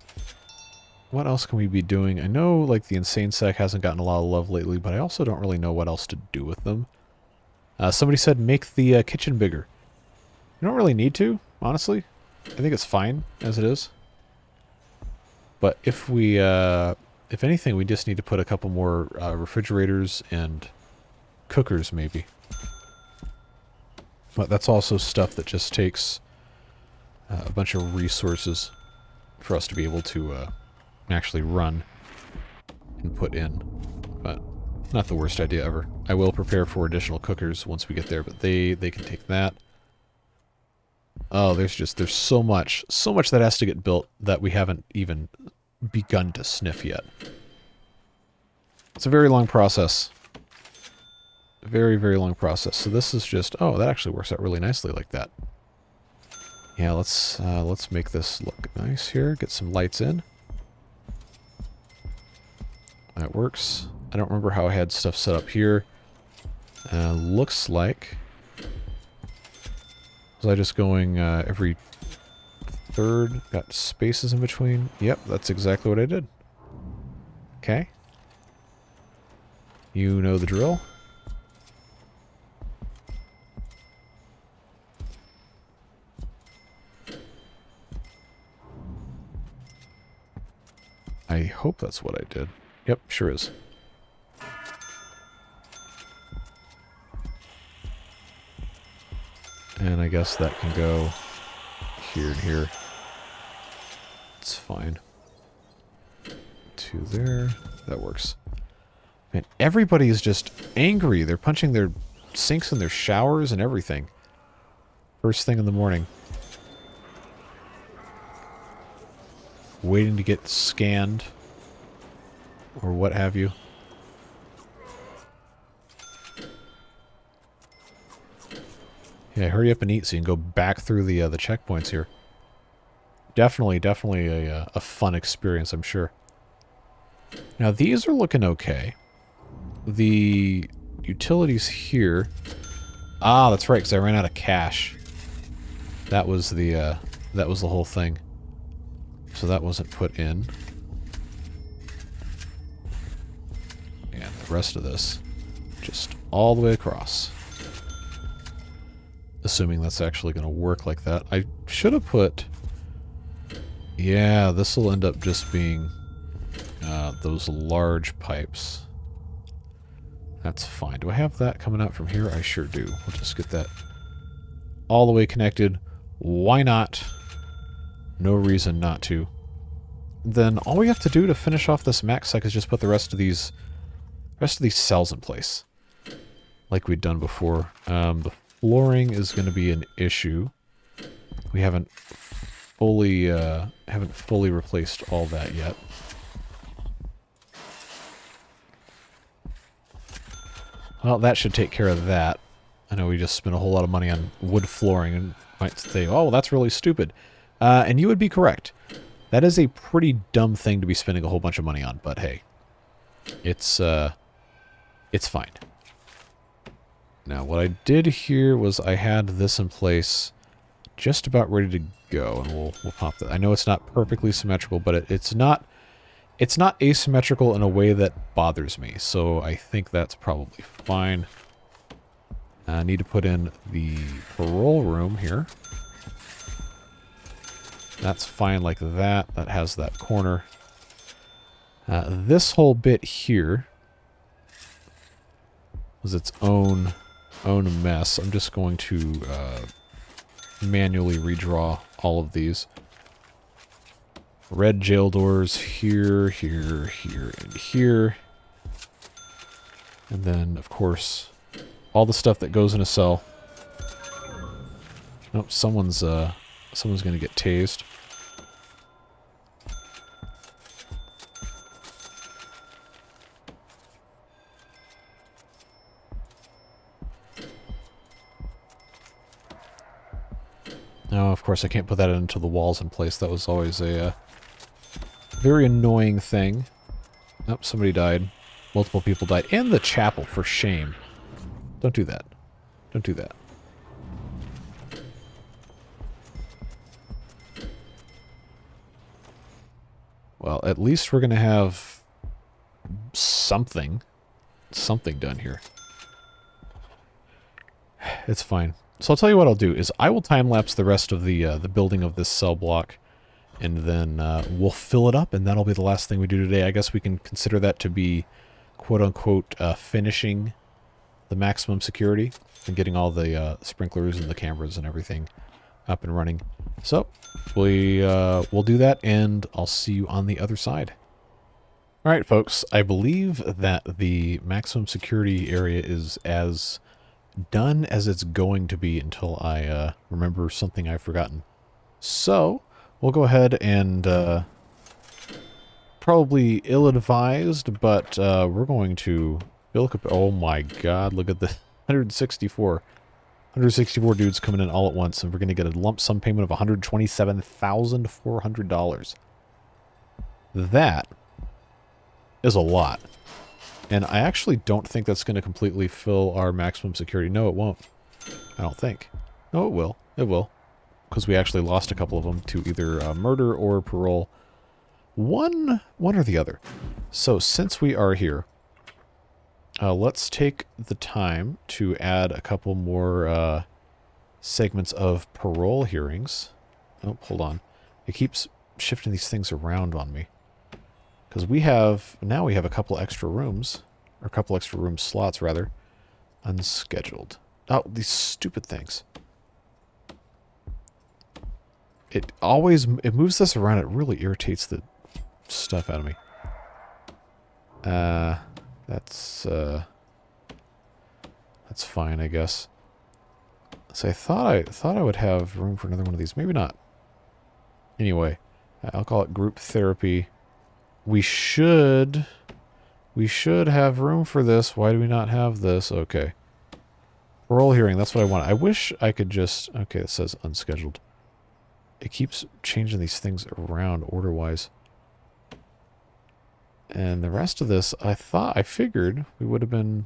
What else can we be doing? I know, like, the Insane Sec hasn't gotten a lot of love lately, but I also don't really know what else to do with them. Somebody said make the kitchen bigger. You don't really need to, honestly. I think it's fine as it is. But if we, if anything, we just need to put a couple more refrigerators and cookers, maybe. But that's also stuff that just takes a bunch of resources for us to be able to actually run and put in. But not the worst idea ever. I will prepare for additional cookers once we get there, but they can take that. Oh, there's so much that has to get built that we haven't even begun to sniff yet. It's a very long process. Very, very long process. So this is just... Oh, that actually works out really nicely like that. Yeah, let's make this look nice here. Get some lights in. That works. I don't remember how I had stuff set up here. Looks like... Was I just going every third? Got spaces in between? Yep, that's exactly what I did. Okay. You know the drill. I hope that's what I did. Yep, sure is. And I guess that can go here and here. It's fine. To there. That works. Man, everybody is just angry. They're punching their sinks in their showers and everything. First thing in the morning. Waiting to get scanned. Or what have you. Yeah, hurry up and eat so you can go back through the checkpoints here. Definitely a fun experience, I'm sure. Now, these are looking okay. The utilities here... Ah, that's right, because I ran out of cash. That was the whole thing. So that wasn't put in. And the rest of this, just all the way across. Assuming that's actually going to work like that. I should have put... Yeah, this will end up just being those large pipes. That's fine. Do I have that coming out from here? I sure do. We'll just get that all the way connected. Why not? No reason not to. Then all we have to do to finish off this max sec is just put the rest of these cells in place. Like we'd done before. The flooring is going to be an issue. We haven't fully replaced all that yet. Well, that should take care of that. I know we just spent a whole lot of money on wood flooring and might say, oh, well, that's really stupid. And you would be correct. That is a pretty dumb thing to be spending a whole bunch of money on, but hey. It's fine. Now, what I did here was I had this in place just about ready to go, and we'll pop that. I know it's not perfectly symmetrical, but it's not asymmetrical in a way that bothers me, so I think that's probably fine. I need to put in the parole room here. That's fine like that. That has that corner. This whole bit here was its own mess. I'm just going to manually redraw all of these. Red jail doors here, here, here, and here. And then, of course, all the stuff that goes in a cell. Nope, someone's gonna get tased. No, of course I can't put that into the walls in place. That was always a very annoying thing. Oh, somebody died. Multiple people died. And the chapel, for shame. Don't do that. Don't do that. Well, at least we're going to have something done here. It's fine. So I'll tell you what I'll do is I will time-lapse the rest of the building of this cell block, and then we'll fill it up, and that'll be the last thing we do today. I guess we can consider that to be, quote-unquote, finishing the maximum security and getting all the sprinklers and the cameras and everything up and running. So we'll do that, and I'll see you on the other side. All right, folks. I believe that the maximum security area is as done as it's going to be until I remember something I've forgotten. So we'll go ahead and probably ill-advised, but we're going to look up. Oh my God! Look at the 164. 164 dudes coming in all at once, and we're going to get a lump sum payment of $127,400. That is a lot. And I actually don't think that's going to completely fill our maximum security. No, it won't. I don't think. No, it will. It will. Because we actually lost a couple of them to either murder or parole. One or the other. So since we are here, let's take the time to add a couple more segments of parole hearings. Oh, hold on. It keeps shifting these things around on me. Because now we have a couple extra rooms, or a couple extra room slots, rather. Unscheduled. Oh, these stupid things. It moves this around. It really irritates the stuff out of me. That's fine, I guess. So I thought I would have room for another one of these. Maybe not. Anyway, I'll call it group therapy. We should have room for this. Why do we not have this? Okay. Parole hearing, that's what I want. I wish I could just... Okay, it says unscheduled. It keeps changing these things around order-wise. And the rest of this, I figured we would have been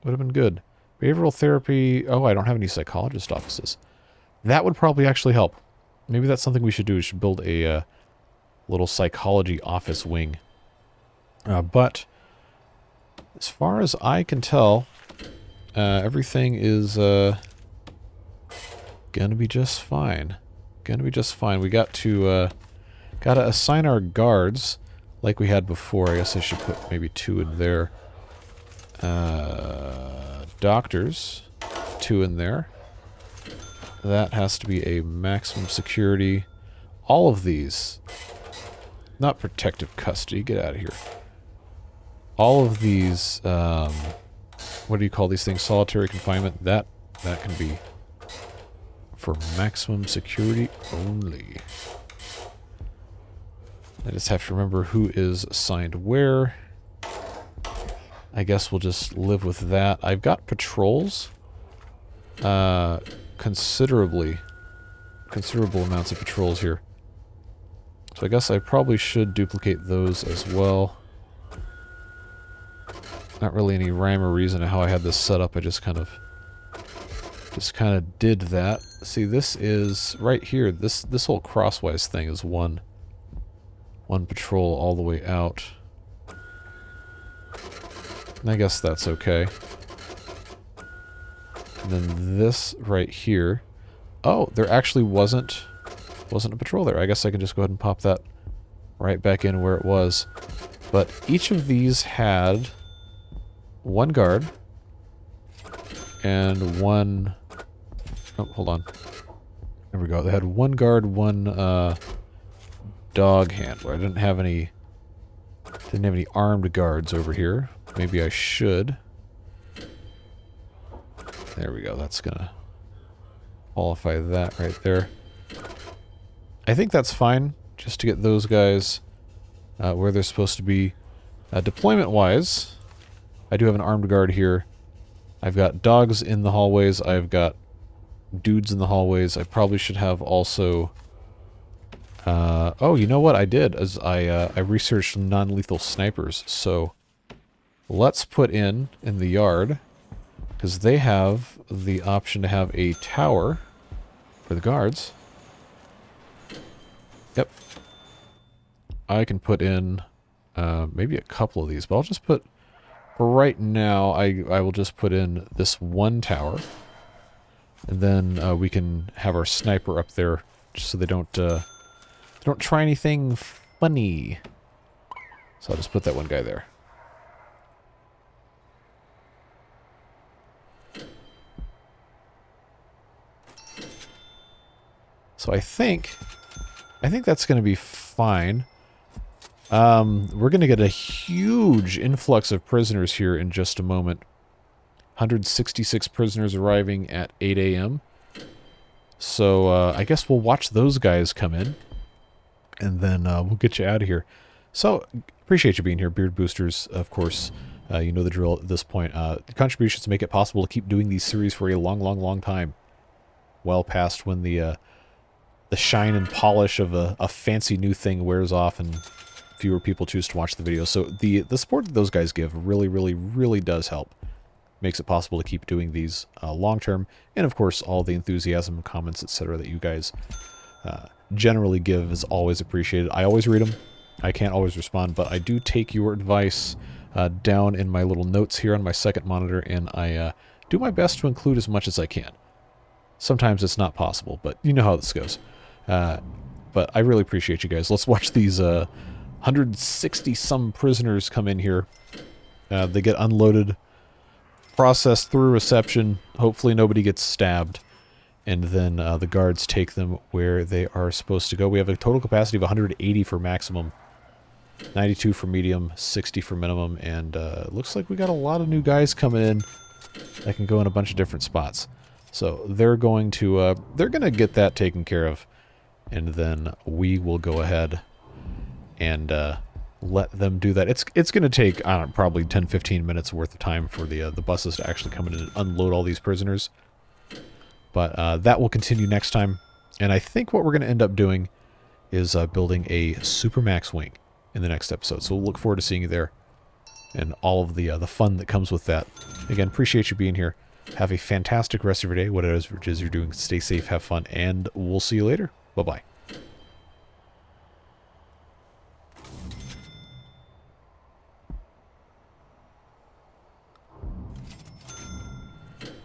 good. Behavioral therapy... Oh, I don't have any psychologist offices. That would probably actually help. Maybe that's something we should do. We should build a little psychology office wing. But as far as I can tell, everything is gonna be just fine. Gonna be just fine. We gotta assign our guards like we had before. I guess I should put maybe 2 in there. Doctors, 2 in there. That has to be a maximum security. All of these, not protective custody, get out of here. All of these, what do you call these things? Solitary confinement, that can be for maximum security only. I just have to remember who is assigned where. I guess we'll just live with that. I've got patrols. Considerable amounts of patrols here. So I guess I probably should duplicate those as well. Not really any rhyme or reason to how I had this set up. I just kind of did that. See, this is right here. This whole crosswise thing is one patrol all the way out. And I guess that's okay. And then this right here. Oh, there actually wasn't a patrol there. I guess I can just go ahead and pop that right back in where it was. But each of these had 1 guard and 1... Oh, hold on. There we go. They had 1 guard, 1 dog handler. I didn't have any armed guards over here. Maybe I should. There we go. That's gonna qualify that right there. I think that's fine, just to get those guys where they're supposed to be. Deployment-wise, I do have an armed guard here. I've got dogs in the hallways. I've got dudes in the hallways. I probably should have also... oh, you know what I did? As I researched non-lethal snipers. So let's put in the yard, because they have the option to have a tower for the guards. Yep. I can put in maybe a couple of these, but I'll just put, for right now, I will just put in this 1 tower. And then we can have our sniper up there, just so they don't try anything funny. So I'll just put that 1 guy there. So I think that's going to be fine. We're going to get a huge influx of prisoners here in just a moment. 166 prisoners arriving at 8 a.m. So I guess we'll watch those guys come in. And then we'll get you out of here. So, appreciate you being here, Beard Boosters, of course. You know the drill at this point. The contributions make it possible to keep doing these series for a long, long, long time. well past when the shine and polish of a fancy new thing wears off and fewer people choose to watch the video. So the support that those guys give really, really, really does help. Makes it possible to keep doing these long term, and of course all the enthusiasm, comments, etc. that you guys generally give is always appreciated. I always read them. I can't always respond, but I do take your advice down in my little notes here on my second monitor, and I do my best to include as much as I can. Sometimes it's not possible, but you know how this goes. But I really appreciate you guys. Let's watch these 160 some prisoners come in here. They get unloaded, processed through reception. Hopefully nobody gets stabbed. And then the guards take them where they are supposed to go. We have a total capacity of 180 for maximum, 92 for medium, 60 for minimum, and looks like we got a lot of new guys coming in that can go in a bunch of different spots. So they're going to get that taken care of, and then we will go ahead and let them do that. It's going to take, I don't know, probably 10-15 minutes worth of time for the buses to actually come in and unload all these prisoners. But that will continue next time. And I think what we're going to end up doing is building a Supermax wing in the next episode. So we'll look forward to seeing you there and all of the fun that comes with that. Again, appreciate you being here. Have a fantastic rest of your day, whatever it is you're doing. Stay safe, have fun, and we'll see you later. Bye-bye.